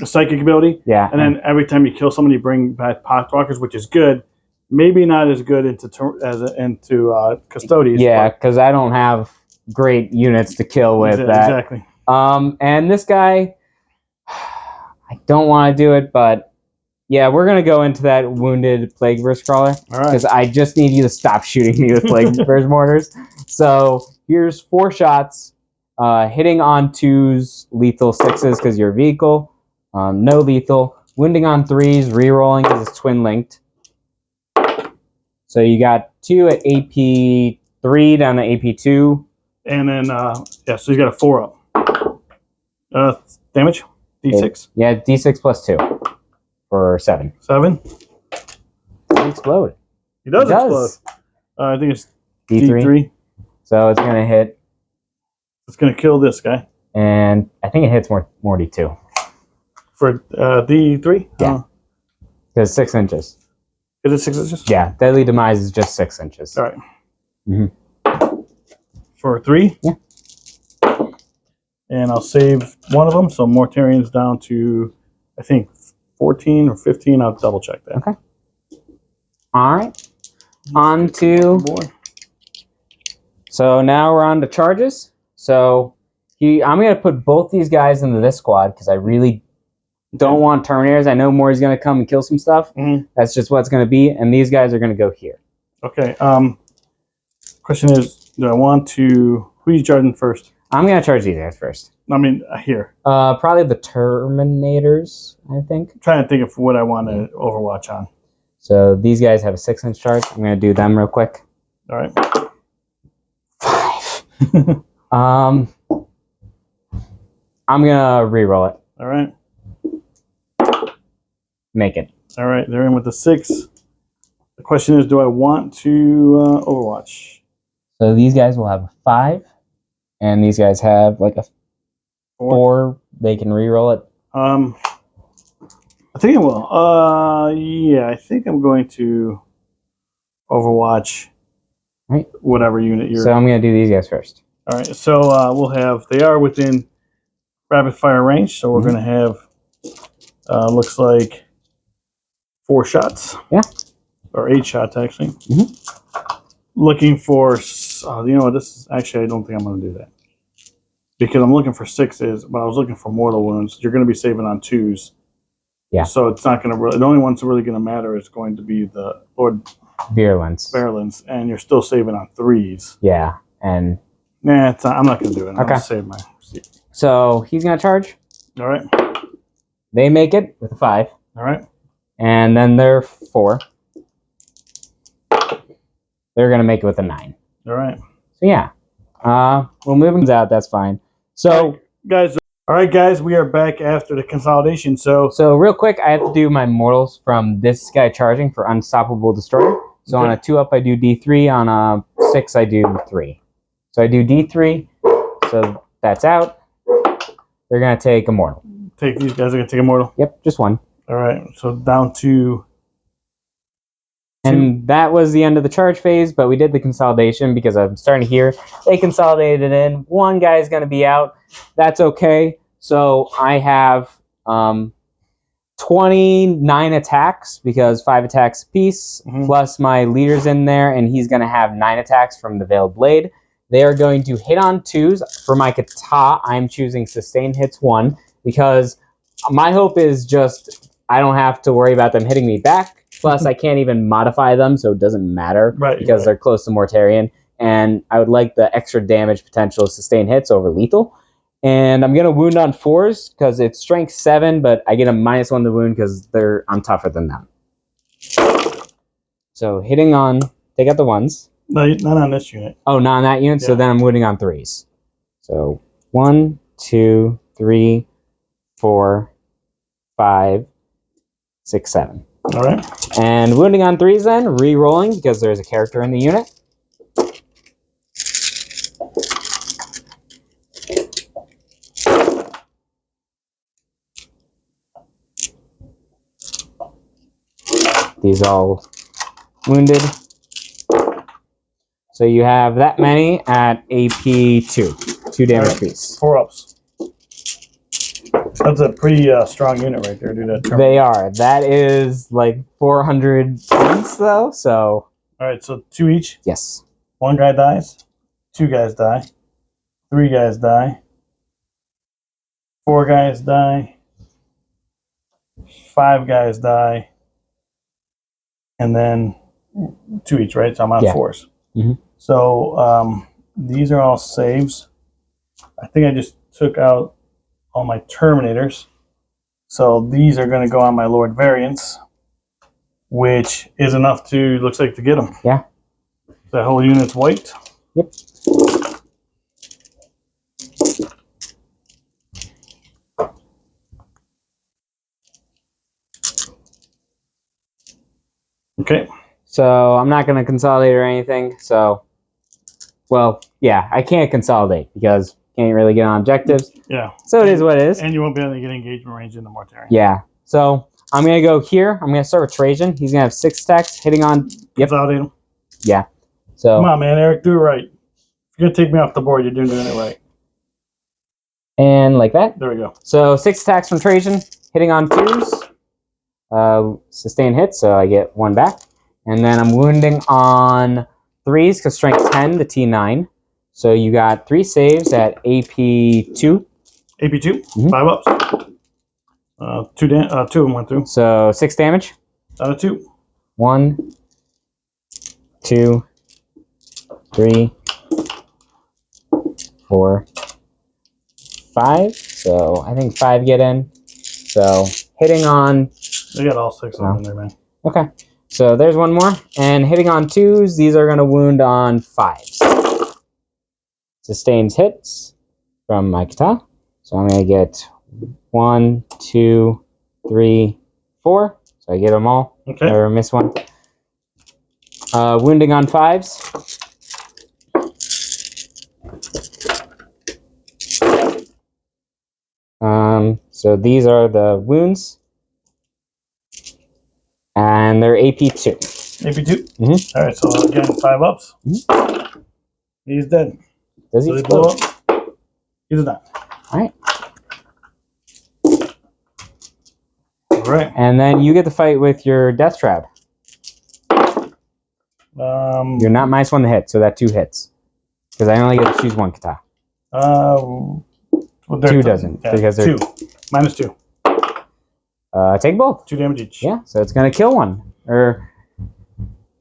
psychic ability. Yeah. And then every time you kill somebody, you bring back Potswalkers, which is good. Maybe not as good into Custodes. Yeah, because I don't have great units to kill with that. Exactly. And this guy, I don't want to do it, but yeah, we're going to go into that wounded Plague Burst Crawler. All right. Because I just need you to stop shooting me with Plague Burst Mortars. So here's 4 shots. Hitting on 2s, lethal 6s because you're a vehicle. No lethal. Wounding on 3s, rerolling because it's twin linked. So you got 2 at AP 3 down to AP 2. And then, yeah, so he's got a 4 up. Damage? D6? Yeah, D6 plus 2 for 7. 7? Explode. He does explode. I think it's D3. D3. So it's going to hit. It's going to kill this guy. And I think it hits more D2. For D3? Yeah. Because 6 inches. Is it 6 inches? Yeah, Deadly Demise is just 6 inches. All right. Mm-hmm. For 3? Yeah. And I'll save one of them, so Mortarian's down to, I think, 14 or 15. I'll double check that. Okay. All right. On to... So now we're on to charges. So I'm going to put both these guys into this squad because I really don't want Terminators. I know Maury's going to come and kill some stuff. Mm-hmm. That's just what it's going to be. And these guys are going to go here. Okay. Question is, do I want to... Who are you charging first? I'm going to charge these guys first. I mean, here. Probably the Terminators, I think. I'm trying to think of what I want to Overwatch on. So these guys have a 6-inch charge. I'm going to do them real quick. All right. 5. I'm going to re-roll it. All right. Make it. All right. They're in with the 6. The question is, do I want to Overwatch? So these guys will have a 5. And these guys have like a 4. They can re-roll it. I think I will. Yeah, I think I'm going to Overwatch. Right. Whatever unit you're. So I'm going to do these guys first. All right. So we'll have. They are within rapid fire range, so we're going to have. Looks like 4 shots. Yeah. Or 8 shots actually. Mm-hmm. Looking for. You know what? This is actually. I don't think I'm going to do that. Because I'm looking for 6s, but I was looking for mortal wounds. You're going to be saving on 2s. Yeah. So it's not going to really... The only one's really going to matter is going to be the Lord Virulence, and you're still saving on 3s. Yeah, and... Nah, it's not, I'm not going to do it. I'm okay. going to save my... So he's going to charge. All right. They make it with a 5. All right. And then they're 4. They're going to make it with a 9. All right. So yeah. We'll move them out. That's fine. So... All right, guys, we are back after the consolidation. So real quick, I have to do my mortals from this guy charging for Unstoppable Destroyer. So on a 2-up, I do D3. On a 6, I do 3. So I do D3. So that's out. They're going to take a mortal. These guys are going to take a mortal? Yep, just 1. All right, so down to... And that was the end of the charge phase, but we did the consolidation because I'm starting to hear they consolidated in. 1 guy is going to be out. That's okay. So I have 29 attacks because 5 attacks apiece, plus my leader's in there, and he's going to have 9 attacks from the Veiled Blade. They are going to hit on 2s. For my kata, I'm choosing Sustained Hits 1 because my hope is just I don't have to worry about them hitting me back. Plus, I can't even modify them, so it doesn't matter because they're close to Mortarion. And I would like the extra damage potential of Sustained Hits over Lethal. And I'm going to wound on 4s because it's strength 7, but I get a -1 to wound because I'm tougher than them. So hitting on, take out the 1s. No, not on this unit. Oh, not on that unit? Yeah. So then I'm wounding on 3s. So 1, 2, 3, 4, 5, 6, 7. All right. And wounding on 3s then, re-rolling because there's a character in the unit. These all wounded. So you have that many at AP 2. 2 damage apiece. 4 ups. That's a pretty strong unit right there, dude. They are. That is like 400 points, though, so... All right, so 2 each? Yes. 1 guy dies. 2 guys die. 3 guys die. 4 guys die. 5 guys die. And then 2 each, right? So I'm on 4s. Mm-hmm. So these are all saves. I think I just took out all my Terminators. So these are going to go on my Lord Variants, which is enough to, looks like, to get them. Yeah. That whole unit's wiped. Yep. Okay. So I'm not going to consolidate or anything. So, well, yeah, I can't consolidate because can't really get on objectives. Yeah. So it is what it is. And you won't be able to get engagement range in the Mortarian. Yeah. So I'm going to go here. I'm going to start with Trajan. He's going to have 6 attacks hitting on... Yep. Consolidate him. Yeah. So... Come on, man. Eric, do it right. If you're going to take me off the board, you're doing it right. And like that. There we go. So 6 attacks from Trajan, hitting on 2s. Sustain hit, so I get 1 back. And then I'm wounding on 3s, because strength 10, the T9. So you got 3 saves at AP 2. AP 2, 5 ups. 2 of them went through. So 6 damage. Out of 2. 1, 2, 3, 4, 5. So I think 5 get in. So hitting on... They got all 6 of them in there, man. Okay. So there's 1 more. And hitting on 2s, these are going to wound on 5s. Sustains hits from my kata. So I'm going to get 1, 2, 3, 4. So I get them all. Okay. Or miss 1. Wounding on 5s. So these are the wounds. And they're AP 2. AP 2? Mm-hmm. All right, so again, 5 ups. Mm-hmm. He's dead. Does he Does he blow explode? up? He's not. All right. All right. And then you get to fight with your Death Trap. You're not -1 to hit, so that 2 hits. Because I only get to choose 1 kata. Well, 2 doesn't, yeah, because they're... 2. -2. Take both. 2 damage each. Yeah, so it's going to kill 1. Or,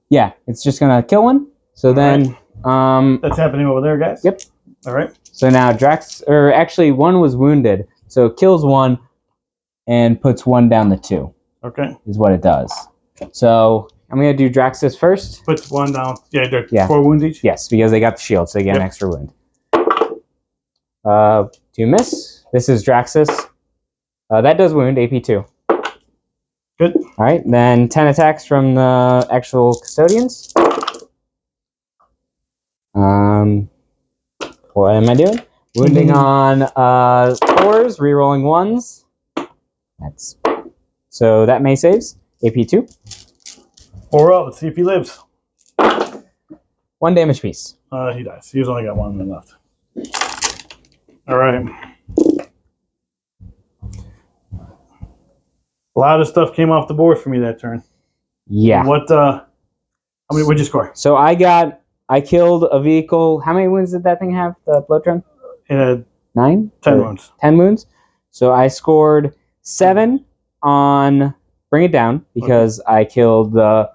yeah, it's just going to kill 1. So then... That's happening over there, guys? Yep. All right. So now Drax... Or actually, 1 was wounded. So it kills 1 and puts 1 down to 2. Okay. Is what it does. So I'm going to do Draxus first. Puts 1 down. Yeah, they're Yeah. 4 wounds each? Yes, because they got the shield, so they get an extra wound. 2 miss. This is Draxus. That does wound, AP 2. Good. All right, then 10 attacks from the actual Custodians. What am I doing? Wounding on 4s, rerolling 1s. That's so that May saves. AP 2. 4 up. Let's see if he lives. 1 damage piece. He dies. He's only got 1 left. All right. A lot of stuff came off the board for me that turn. Yeah. What? How many? What'd you score? So I killed a vehicle. How many wounds did that thing have? The blood trend? 9? 9. 10 wounds. 10 wounds. So I scored 7 on Bring It Down because I killed the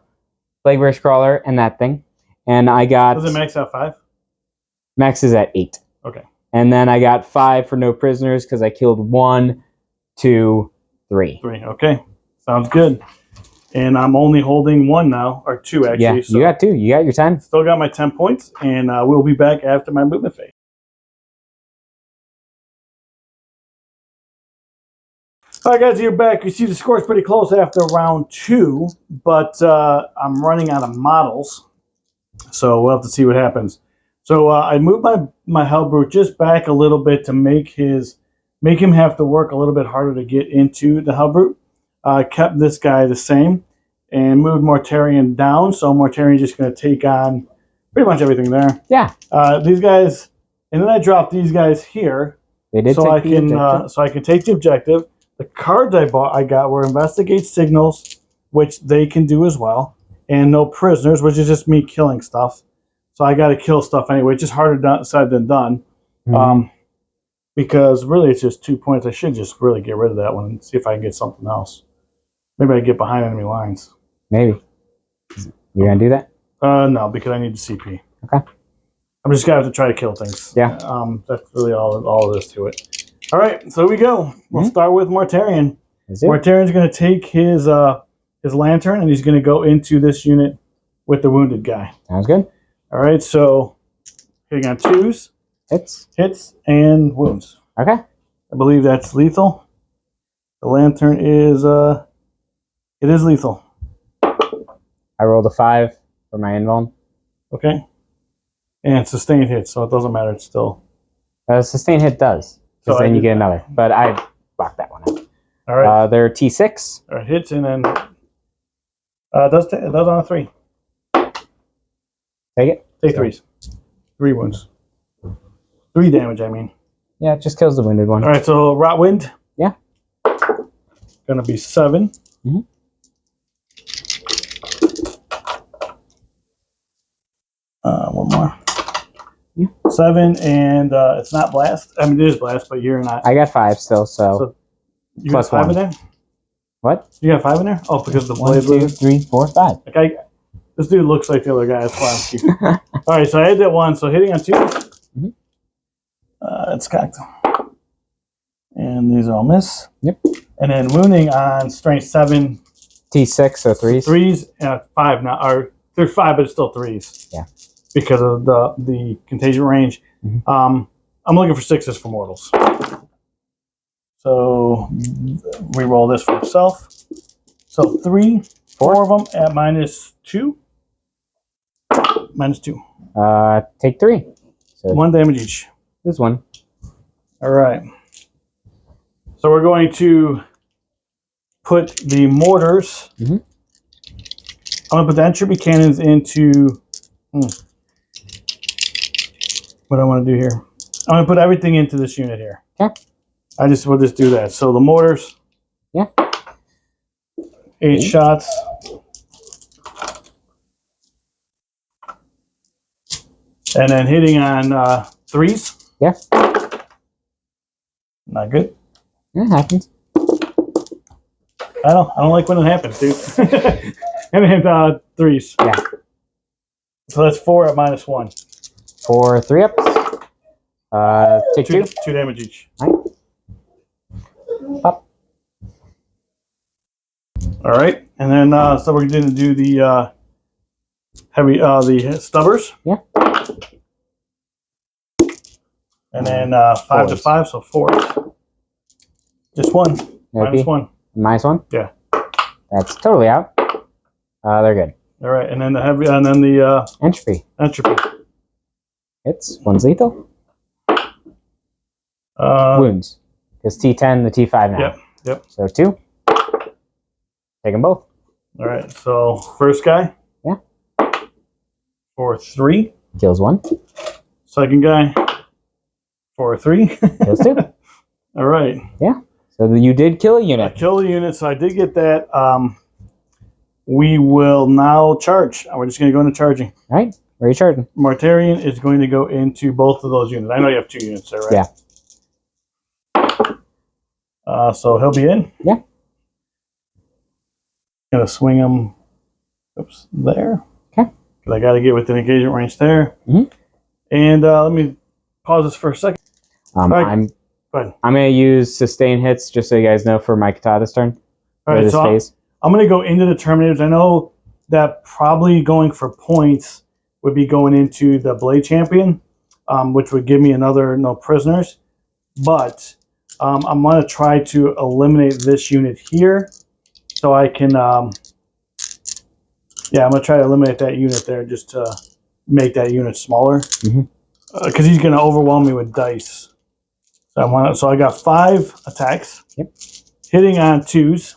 Plague Race Crawler and that thing, and I got. Does it max out 5? Max is at 8. Okay. And then I got 5 for no prisoners because I killed 1, 2, 3. 3. Okay. Sounds good. And I'm only holding 1 now, or 2 actually. Yeah, so you got 2. You got your 10. Still got my 10 points, and we'll be back after my movement phase. All right, guys, you're back. You see the score's pretty close after round 2, but I'm running out of models, so we'll have to see what happens. So I moved my Hellbrute just back a little bit to make him have to work a little bit harder to get into the Hellbrute. Kept this guy the same and moved Mortarion down, so Mortarion's just going to take on pretty much everything there. Yeah. These guys, and then I dropped these guys here, They did so take I the can objective. so I can take the objective. The cards I got were Investigate Signals, which they can do as well, and No Prisoners, which is just me killing stuff. So I got to kill stuff anyway. It's just harder said than done. Mm-hmm. Because really it's just 2 points. I should just really get rid of that one and see if I can get something else. Maybe I get behind enemy lines. Maybe. You're going to do that? No, because I need the CP. Okay. I'm just going to have to try to kill things. Yeah. That's really all it is to it. All right, so here we go. We'll start with Mortarion. Mortarion's going to take his lantern, and he's going to go into this unit with the wounded guy. Sounds good. All right, so hitting on 2s. Hits, and wounds. Okay. I believe that's lethal. The lantern is, it is lethal. I rolled a 5 for my invuln. Okay. And sustained hit, so it doesn't matter. It's still. Sustain hit does. So Because then I you did get that. another. But I blocked that one out. All right. They're T6. All right, hits and then it does on a 3. Take it. Take 3s. 3 wounds. 3 damage, I mean. Yeah, it just kills the wounded one. All right, so Rot Wind. Yeah. Gonna be 7. Mm-hmm. One more. Yeah. 7, and it's not blast. I mean, it is blast, but you're not. I got 5 still, so you plus got 5 in 1. there? What? You got 5 in there? Oh, because the 1, blade 2, was. 3, 4, 5. Okay, this dude looks like the other guy. That's why I'm keeping. All right, so I had that 1. So hitting on 2. Mm-hmm. It's cocked. And these all miss. Yep. And then wounding on strength 7. T6, so 3s. 3s, 5 now. Or they're 5, but it's still 3s. Yeah. Because of the contagion range. Mm-hmm. I'm looking for 6s for mortals. So we roll this for itself. So 3, 4 of them at -2. -2. Take 3. So 1 damage each. this one. All right. So we're going to put the mortars. Mm-hmm. I'm going to put the entropy cannons into. What I want to do here. I'm going to put everything into this unit here. Okay. We'll just do that. So the mortars. Yeah. 8 shots. And then hitting on 3s. Yeah. Not good. It happens. I don't like when it happens, dude. And then 3s. Yeah. So that's 4 at -1. 4 3-ups. Take 2. 2 damage each. Right. Up. All right, and then so we're going to do the the stubbers. Yeah. And then 5 to 5, so 4. Just 1. Okay. -1. -1. Yeah. That's totally out. They're good. All right, and then the Entropy. entropy. Hits. 1's lethal. Wounds. Because T10, the T5 now. Yep. Yep. So 2. Take them both. All right, so first guy. Yeah. For 3. Kills 1. Second guy. For 3. Kills 2. All right. Yeah. So you did kill a I unit. killed the unit, so I did get that. We will now charge. We're just going to go into charging. All right. Where are you charging? Mortarion is going to go into both of those units. I know you have 2 units there, right? Yeah. So he'll be in. Yeah. Gonna swing him. Oops, there. Okay. Because I got to get within engagement range there. Mm-hmm. And let me pause this for a second. Right. I'm Go ahead. going to use sustain hits just so you guys know for my Custodes turn. All right, this so phase. I'm going to go into the Terminators. I know that probably going for points would be going into the Blade Champion, which would give me another no prisoners. But I'm going to try to eliminate this unit here so I can, yeah, I'm going to try to eliminate that unit there just to make that unit smaller. Because he's going to overwhelm me with dice. So I got 5 attacks. Yep. Hitting on 2s.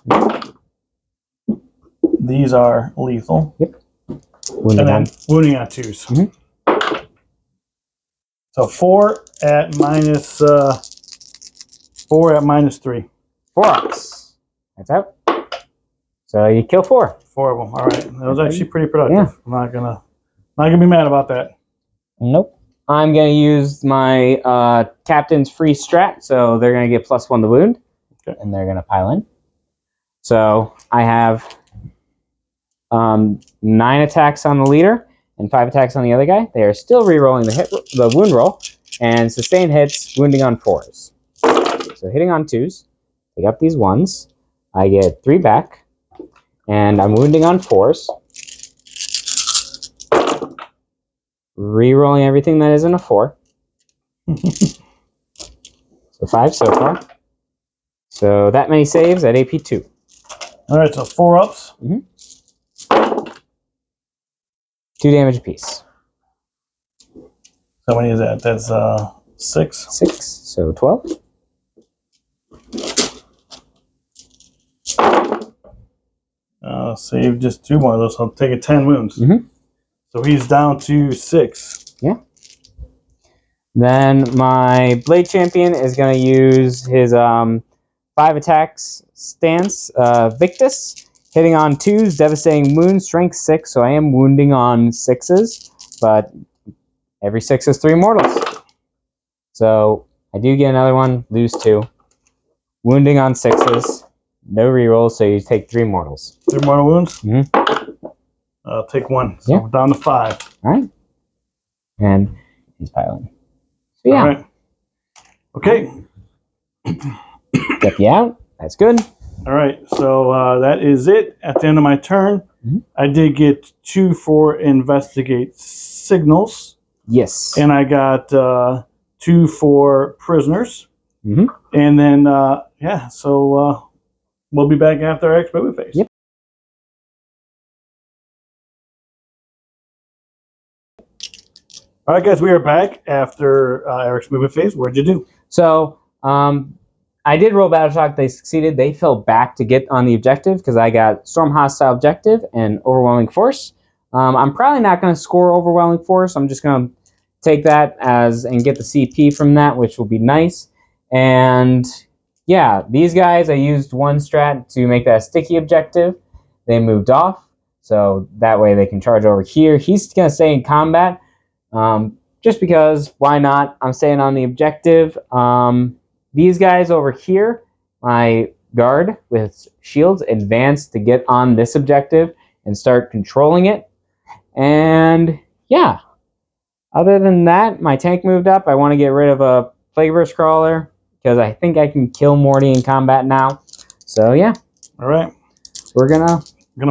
These are lethal. Yep. Wounding on. Wounding on 2s. Mm-hmm. So 4 at -3. 4 ups. That's out. So you kill 4. 4 of them. All right. That was actually pretty productive. Yeah. I'm not gonna be mad about that. Nope. I'm going to use my captain's free strat, so they're going to get +1 to wound, okay. And they're going to pile in. So I have 9 attacks on the leader and 5 attacks on the other guy. They are still re-rolling the wound roll, and sustained hits, wounding on 4s. So hitting on 2s, take up these 1s. I get 3 back, and I'm wounding on 4s. Re-rolling everything that isn't a 4. So 5 so far. So that many saves at AP 2. All right, so 4 ups. Mm-hmm. 2 damage apiece. How many is that? That's 6. 6, so 12. Save just 2 more of those. So I'll take 10 wounds. Mm-hmm. So he's down to 6. Yeah. Then my Blade Champion is going to use his 5 attacks stance, Victus, hitting on 2s, devastating wound, strength 6. So I am wounding on 6s, but every 6 is 3 mortals. So I do get another one, lose 2. Wounding on 6s, no rerolls, so you take 3 mortals. 3 mortal wounds? Mm-hmm. I'll take 1. So Yeah. down to 5. All right. And he's piling. So yeah. All right. Okay. Get you out. That's good. All right. So that is it. At the end of my turn, I did get 2 for investigate signals. Yes. And I got 2 for prisoners. Mm-hmm. And then, yeah, so we'll be back after our movie phase. Yep. All right, guys, we are back after Eric's movement phase. What'd you do? So, I did roll Battle Shock. They succeeded. They fell back to get on the objective because I got Storm Hostile Objective and Overwhelming Force. I'm probably not going to score Overwhelming Force. I'm just going to take that and get the CP from that, which will be nice. And yeah, these guys, I used one strat to make that a sticky objective. They moved off, so that way they can charge over here. He's going to stay in combat. Just because, why not? I'm staying on the objective. These guys over here, my guard with shields, advance to get on this objective and start controlling it. And yeah, other than that, my tank moved up. I want to get rid of a Plague Burst Crawler because I think I can kill Morty in combat now. So yeah. All right. We're gonna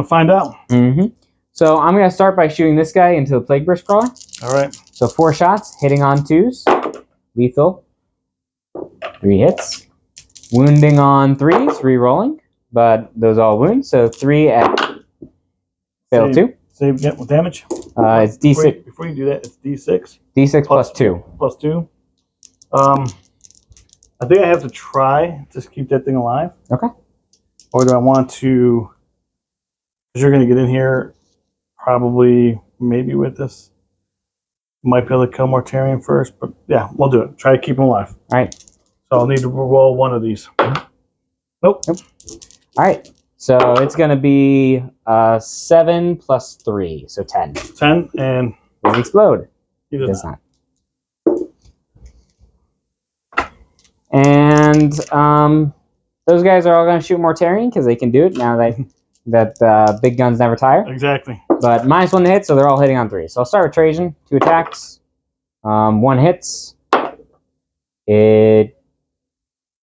find out. Mm-hmm. So I'm gonna start by shooting this guy into the Plague Burst Crawler. All right. So 4 shots, hitting on 2s, lethal, 3 hits, wounding on 3s, re-rolling, but those all wound. So 3 at fail 2. Save get with damage. It's D6. Before you do that, it's D6. D6 plus 2. Plus 2. I think I have to try to keep that thing alive. Okay. Or do I want to? Because you're going to get in here, probably maybe with this. Might be able to kill Mortarion first, but yeah, we'll do it. Try to keep him alive. All right. So I'll need to roll one of these. Nope. All right. So it's going to be 7 plus 3, so 10. 10, and Does it explode? he does not. And those guys are all going to shoot Mortarion because they can do it now that big guns never tire. Exactly. But -1 to hit, so they're all hitting on 3. So I'll start with Trajan. 2 attacks. 1 hits. It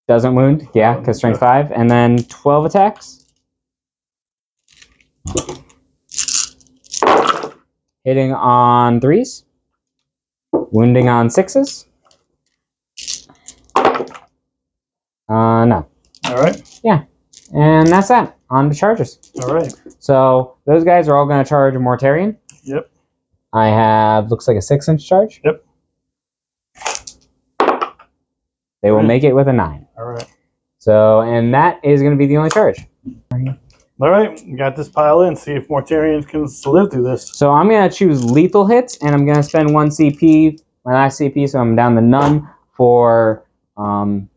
doesn't wound. Yeah, because strength 5. And then 12 attacks. Hitting on 3s. Wounding on 6s. No. All right. Yeah. And that's that. On to charges. All right. So those guys are all going to charge a Mortarion. Yep. I have, looks like a 6-inch charge. Yep. They will make it with a 9. All right. So, and that is going to be the only charge. All right. We got this pile in. See if Mortarion can live through this. So I'm going to choose lethal hits, and I'm going to spend 1 CP, my last CP, so I'm down to none for +1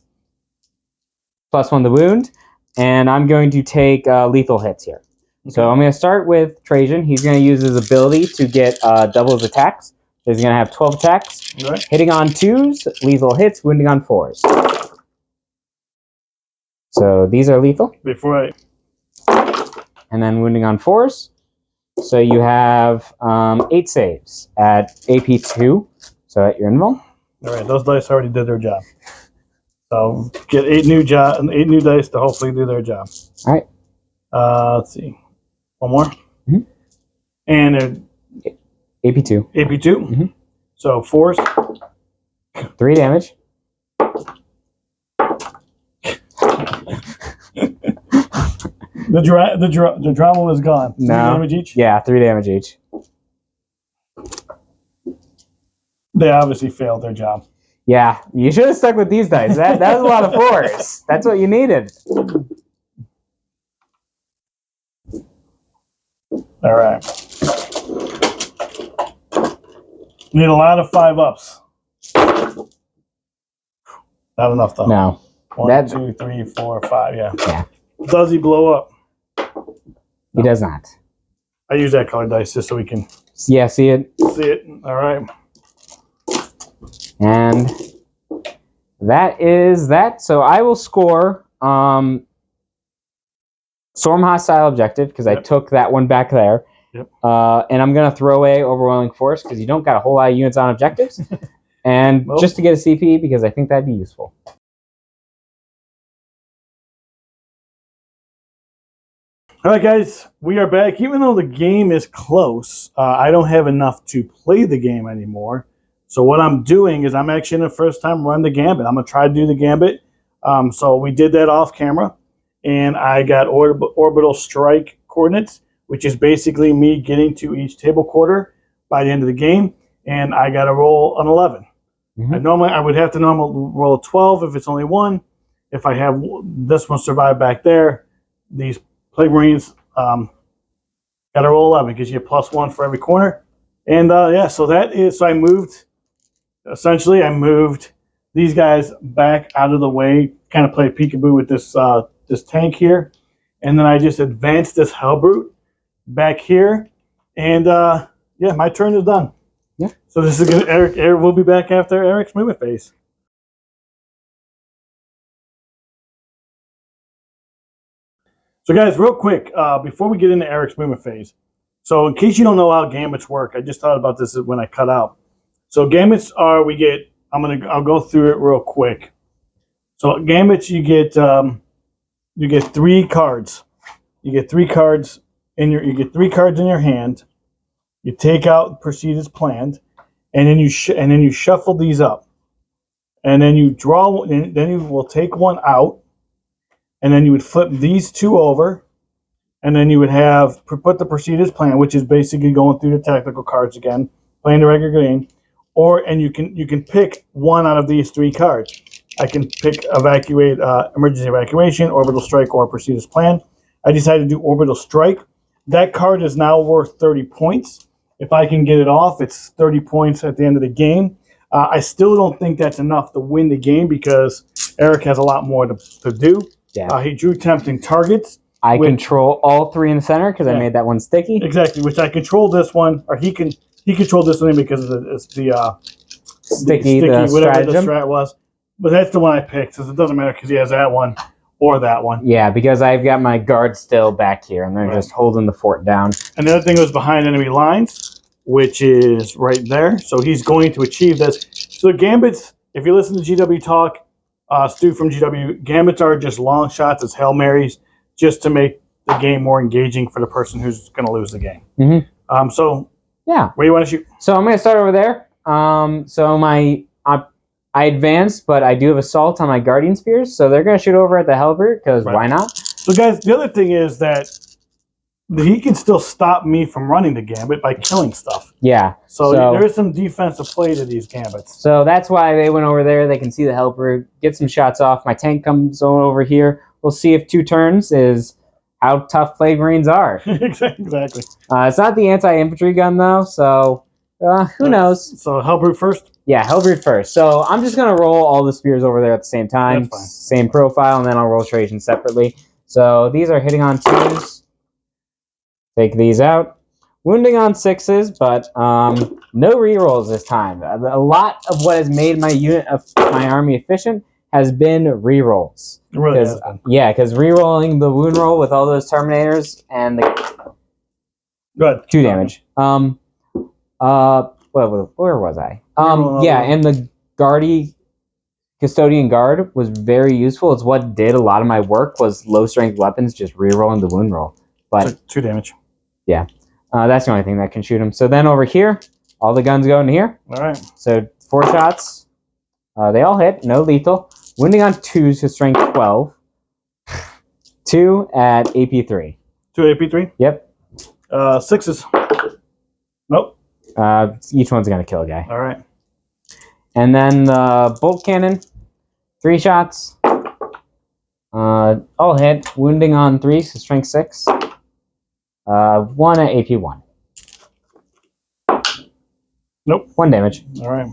to wound. And I'm going to take lethal hits here. Okay. So I'm going to start with Trajan. He's going to use his ability to get double his attacks. So he's going to have 12 attacks. Right. Hitting on 2s, lethal hits, wounding on 4s. So these are lethal. Before And then wounding on 4s. So you have 8 saves at AP 2. So at your invul. All right. Those dice already did their job. So get 8 new dice to hopefully do their job. All right. Let's see. One more. Mm-hmm. And AP 2. AP 2. Mm-hmm. So 4s. 3 damage. The drama was gone. 3 No. damage each? Yeah, 3 damage each. They obviously failed their job. Yeah, you should have stuck with these dice. That was a lot of 4s. That's what you needed. All right. Need a lot of 5-ups. Not enough though. No. 1, 2, 3, 4, 5. Yeah. Yeah. Does he blow up? He does not. I use that colored dice just so we can Yeah, see it? see it. All right. And that is that. So I will score Storm Hostile Objective because I took that one back there. Yep. And I'm going to throw away Overwhelming Force because you don't got a whole lot of units on objectives. And just to get a CP because I think that'd be useful. All right, guys, we are back. Even though the game is close, I don't have enough to play the game anymore. So what I'm doing is I'm actually in the first time run the Gambit. I'm going to try to do the Gambit. So we did that off camera, and I got orbital strike coordinates, which is basically me getting to each table quarter by the end of the game, and I got to roll an 11. Mm-hmm. I would have to normally roll a 12 if it's only one. If I have this one survive back there, these Plague Marines got to roll 11 because you get +1 for every corner. And yeah, so that is, so I moved these guys back out of the way, kind of play peekaboo with this this tank here. And then I just advanced this Hellbrute back here. And yeah, my turn is done. Yeah. So this is gonna, Eric will be back after Eric's movement phase. So guys, real quick, before we get into Eric's movement phase, so in case you don't know how gambits work, I just thought about this when I cut out. So gambits are, I'll go through it real quick. So gambits, you get 3 cards. You get 3 cards in your hand. You take out proceed as planned, and then you shuffle these up, and then you draw. Then you will take one out. And then you would flip these 2 over, and then you would put the proceed as planned, which is basically going through the tactical cards again, playing the regular game. And you can pick one out of these 3 cards. I can pick emergency evacuation, orbital strike, or proceed as planned. I decided to do orbital strike. That card is now worth 30 points. If I can get it off, it's 30 points at the end of the game. I still don't think that's enough to win the game because Eric has a lot more to do. Yeah. He drew tempting targets. I control all 3 in the center because I made that one sticky. Exactly, which I control this one, or he controlled this one because of the sticky whatever the strat was. But that's the one I picked, so it doesn't matter because he has that one or that one. Yeah, because I've got my guards still back here, and they're just holding the fort down. And the other thing was behind enemy lines, which is right there. So he's going to achieve this. So gambits, if you listen to GW talk, Stu from GW, gambits are just long shots as Hail Marys just to make the game more engaging for the person who's going to lose the game. Mm-hmm. So yeah, where do you want to shoot? So I'm going to start over there. So I advanced, but I do have assault on my Guardian Spears, so they're going to shoot over at the Hellbrute because why not? So guys, the other thing is that he can still stop me from running the gambit by killing stuff. Yeah. So there is some defensive play to these gambits. So that's why they went over there. They can see the Hellbrute, get some shots off. My tank comes on over here. We'll see if 2 turns is how tough Plague Marines are. Exactly. It's not the anti-infantry gun, though, so who knows? So Hellbrute first? Yeah, Hellbrute first. So I'm just going to roll all the spears over there at the same time. Same profile, and then I'll roll Trajan separately. So these are hitting on 2s. Take these out. Wounding on 6s, but no rerolls this time. A lot of what has made my army efficient has been rerolls. It really has been. Yeah, because rerolling the wound roll with all those Terminators and the... Good. 2 damage. Where was I? Yeah, and the Custodian Guard was very useful. It's what did a lot of my work was low strength weapons, just rerolling the wound roll. But so 2 damage. Yeah, that's the only thing that can shoot him. So then over here, all the guns go into here. All right. So 4 shots. They all hit, no lethal. Wounding on 2s to strength 12. 2 at AP 3. 2 AP 3? Yep. 6s. Nope. Each one's going to kill a guy. All right. And then the bolt cannon, 3 shots. All hit, wounding on 3, so strength 6. 1 at AP 1. Nope. 1 damage. All right.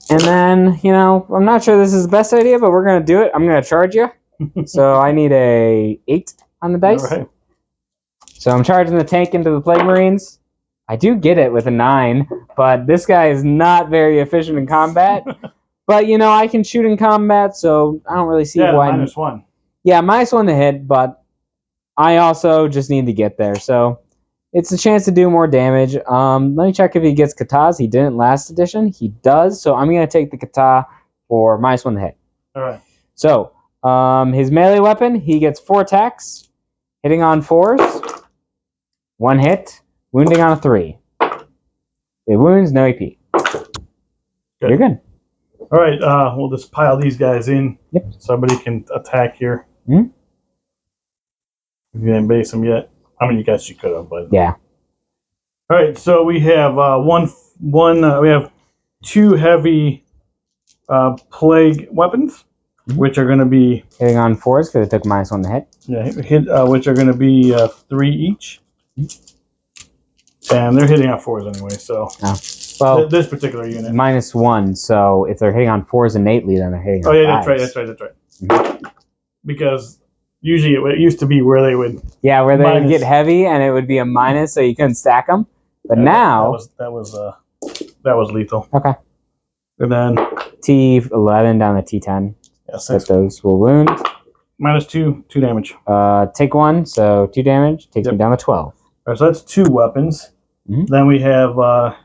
And then, you know, I'm not sure this is the best idea, but we're going to do it. I'm going to charge you. So I need a 8 on the dice. All right. So I'm charging the tank into the Plague Marines. I do get it with a 9, but this guy is not very efficient in combat. But, you know, I can shoot in combat, so I don't really see why... -1. Yeah, -1 to hit, but I also just need to get there. So it's a chance to do more damage. Let me check if he gets katas. He didn't last edition. He does, so I'm going to take the kata for -1 to hit. All right. So his melee weapon, he gets 4 attacks, hitting on 4s, 1 hit, wounding on a 3. It wounds, no AP. Good. You're good. All right, we'll just pile these guys in. Yep. Somebody can attack here. Hmm? You didn't base them yet. I mean, you guys you could have, but Yeah. All right, so we have we have 2 heavy plague weapons, which are going to be Hitting on 4s because it took -1 to hit. yeah, which are going to be 3 each, and they're hitting on 4s anyway. So Well, this particular unit. -1, so if they're hitting on 4s innately, then they're hitting on Oh yeah, 5s. that's right. Because usually it used to be where they would Yeah, where they would minus. get heavy and it would be a minus, so you couldn't stack them. But now that was lethal. Okay. And then T11 down to T10. yeah, But those will wound. -2 damage. Take 1, so 2 damage. Takes me down to 12. All right, so that's 2 weapons. Mhm. Then we have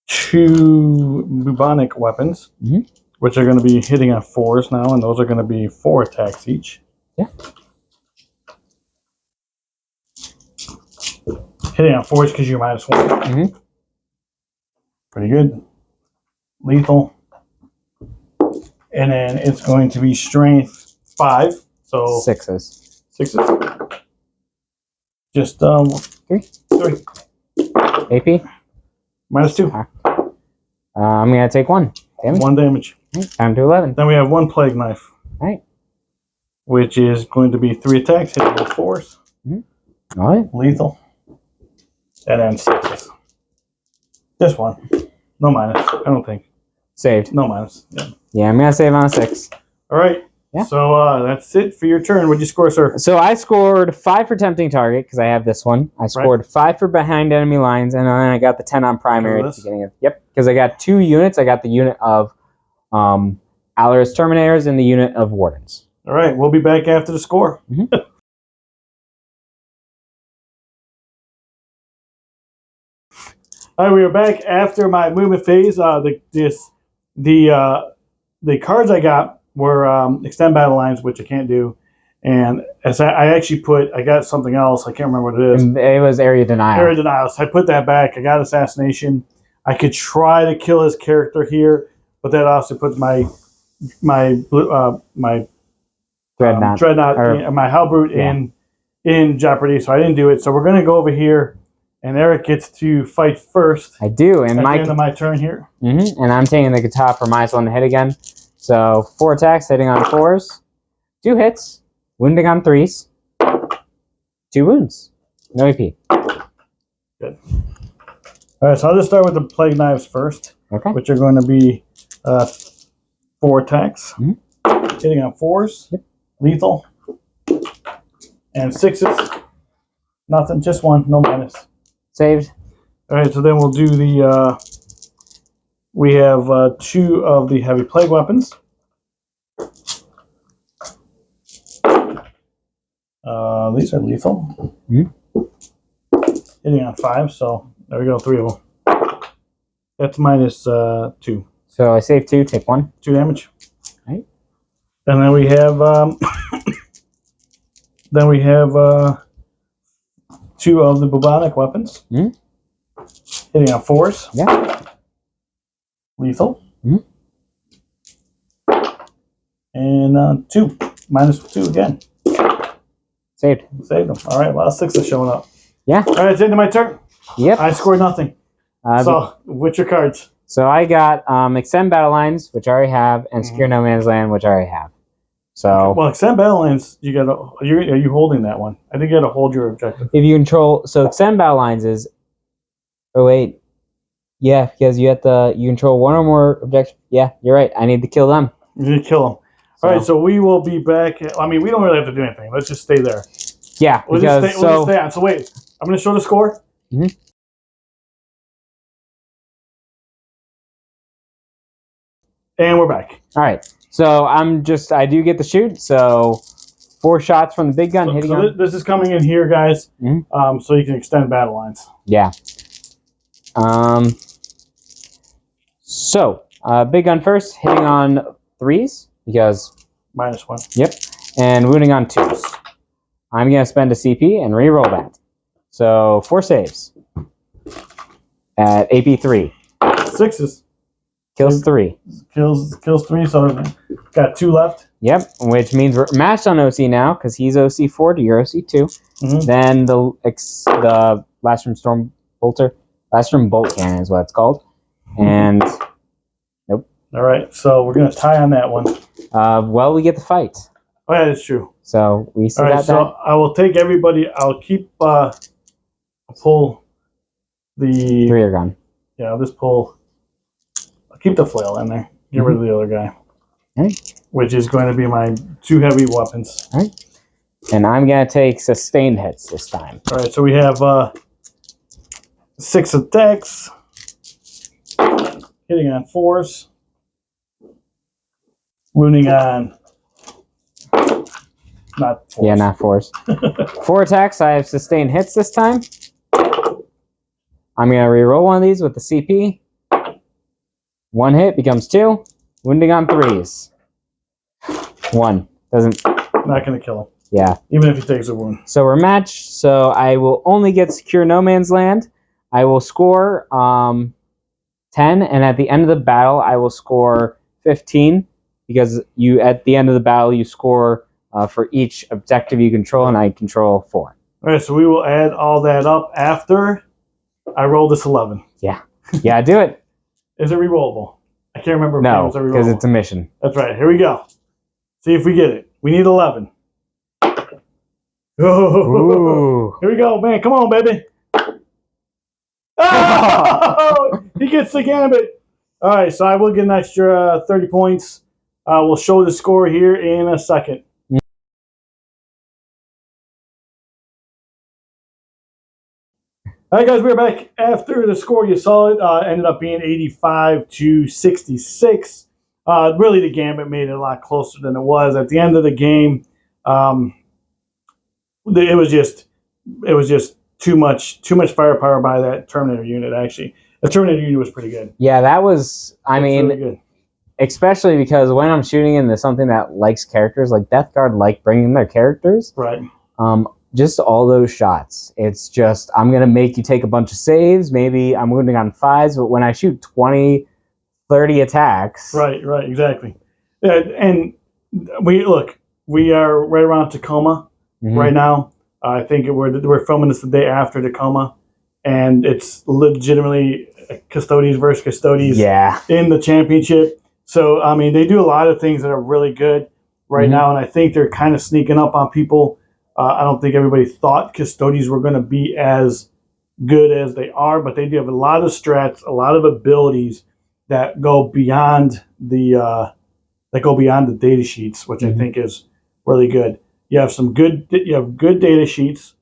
2 bubonic weapons, which are going to be hitting on 4s now, and those are going to be 4 attacks each. Yeah. Hitting on 4s because you're -1. Pretty good. Lethal. And then it's going to be strength 5. So 6s. 6s. Just 3. AP? -2. I'm going to take 1 damage. 1 damage. Time to 11. Then we have 1 plague knife. Right. Which is going to be 3 attacks, hitting with 4s. All right. Lethal. And then 6s. Just 1. No minus, I don't think. Saved. No minus. Yeah, I'm going to save on a 6. All right. Yeah. So that's it for your turn. What'd you score, sir? So I scored 5 for tempting target because I have this one. I scored 5 for behind enemy lines, and then I got the 10 on primary at the beginning of. Yep, because I got 2 units. I got the unit of Alaris Terminators and the unit of Wardens. All right. We'll be back after the score. All right, we are back after my movement phase. The cards I got were extend battle lines, which I can't do, and as I got something else. I can't remember what it is. It was area denial. Area denial. So I put that back. I got assassination. I could try to kill his character here, but that also puts my dreadnought, my halberd in jeopardy. So I didn't do it. So we're gonna go over here. And Eric gets to fight first. I do, and at the end of my turn here. And I'm taking the guitar for -1 to hit again. So 4 attacks, hitting on 4s, 2 hits, wounding on 3s, 2 wounds, no AP. Good. All right, so I'll just start with the plague knives first, which are going to be 4 attacks, hitting on 4s, lethal, and 6s. Nothing, just 1, no minus. Saved. All right, so then we'll do the. We have 2 of the heavy plague weapons. These are lethal. Hitting on 5, so there we go, 3 of them. That's -2. So I save 2, take 1. 2 damage. Right. And then we have. Then we have 2 of the bubonic weapons. Hitting on 4s. Yeah. Lethal. And 2. -2 again. Saved. Saved them. All right, well, 6 is showing up. Yeah. All right, it's into my turn. Yep. I scored nothing. So, what's your cards? So I got Extend Battle Lines, which I already have, and Secure No Man's Land, which I already have. So okay. Well, Extend Battle Lines, are you holding that one? I think you got to hold your objective. if you control, so Extend Battle Lines is. Oh wait, yeah, because you control one or more objectives. Yeah, you're right. I need to kill them. You need to kill them. All right, so we will be back. I mean, we don't really have to do anything. Let's just stay there. Yeah, we'll just stay on. So wait, I'm going to show the score. Mm-hmm. And we're back. All right. So I do get the shoot. So 4 shots from the big gun hitting. So this is coming in here, guys. Mm-hmm. So you can extend battle lines. Yeah. So big gun first, hitting on 3s because -1. Yep. And wounding on 2s. I'm gonna spend a CP and re-roll that. So 4 saves at AP3. 6s. Kills 3. Kills 3, so got 2 left. Yep, which means we're matched on OC now because he's OC4 to your OC2. Mm-hmm. Then the Lastrum Storm Bolter, Lastrum Bolt Cannon is what it's called. And nope. All right, so we're gonna tie on that one. Well, we get the fight. Oh yeah, that's true. So we still got so I will take everybody. I'll keep pull the 3-year gun. Yeah, I'll just pull. I'll keep the flail in there. Get rid of the other guy. Right. Which is going to be my 2 heavy weapons. All right. And I'm going to take sustained hits this time. All right, so we have 6 attacks. Hitting on 4s. Wounding on... Not 4s. Yeah, not 4s. 4 attacks. I have sustained hits this time. I'm going to re-roll one of these with the CP. 1 hit becomes 2. Wounding on 3s. 1. Doesn't... Not going to kill him. Yeah. Even if he takes a wound. So we're matched. So I will only get Secure No Man's Land. I will score 10, and at the end of the battle, I will score 15, because at the end of the battle, you score for each objective you control, and I control 4. All right, so we will add all that up after I roll this 11. Yeah. Yeah, do it. Is it rerollable? I can't remember. No, because it's a mission. That's right. Here we go. See if we get it. We need 11. Oh, here we go, man. Come on, baby. Oh, he gets the gambit. All right, so I will get an extra 30 points. We'll show the score here in a second. All right, guys, we're back after the score. You saw it ended up being 85-66. Really, the gambit made it a lot closer than it was at the end of the game. It was just too much firepower by that Terminator unit. Actually, the Terminator unit was pretty good. Yeah, that was. I mean, really good. Especially because when I'm shooting into something that likes characters, like Death Guard, like bringing their characters. Right. Just all those shots. It's just, I'm going to make you take a bunch of saves. Maybe I'm wounding on 5s, but when I shoot 20, 30 attacks. Right, exactly. And we are right around Tacoma right now. I think we're filming this the day after Tacoma, and it's legitimately Custodes versus Custodes in the championship. So, I mean, they do a lot of things that are really good right now, and I think they're kind of sneaking up on people. I don't think everybody thought Custodes were going to be as good as they are, but they do have a lot of strats, a lot of abilities that go beyond the data sheets, which I think is really good. You have good data sheets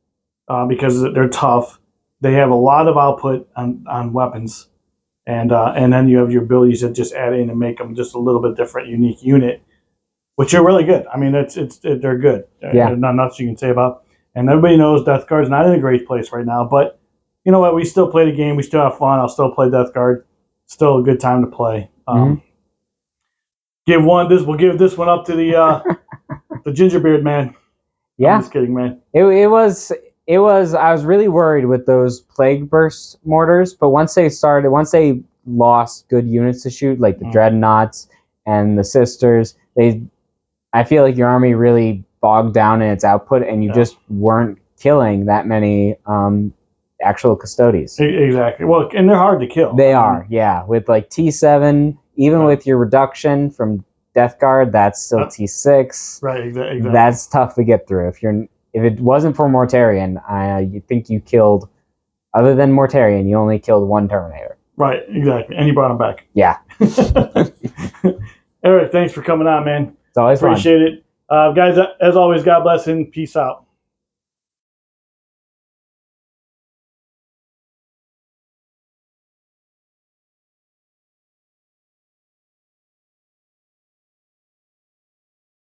because they're tough. They have a lot of output on weapons, and then you have your abilities that just add in and make them just a little bit different, unique unit. Which are really good. I mean, they're good. Yeah. There's not much you can say about. And everybody knows Death Guard's not in a great place right now. But you know what? We still play the game. We still have fun. I'll still play Death Guard. Still a good time to play. We'll give this one up to the the gingerbeard man. Yeah. I'm just kidding, man. It was. I was really worried with those Plague Burst mortars, but once they lost good units to shoot, like the Dreadnoughts and the Sisters, I feel like your army really bogged down in its output, and you just weren't killing that many actual Custodes. Exactly. Well, and they're hard to kill. They are, yeah. With like T7, even with your reduction from Death Guard, that's still T6. Right, exactly. That's tough to get through. If it wasn't for Mortarion, you think you killed, other than Mortarion, you only killed one Terminator. Right, exactly. And you brought him back. Yeah. Eric, thanks for coming on, man. It's always Appreciate it. Guys, as always, God bless and peace out.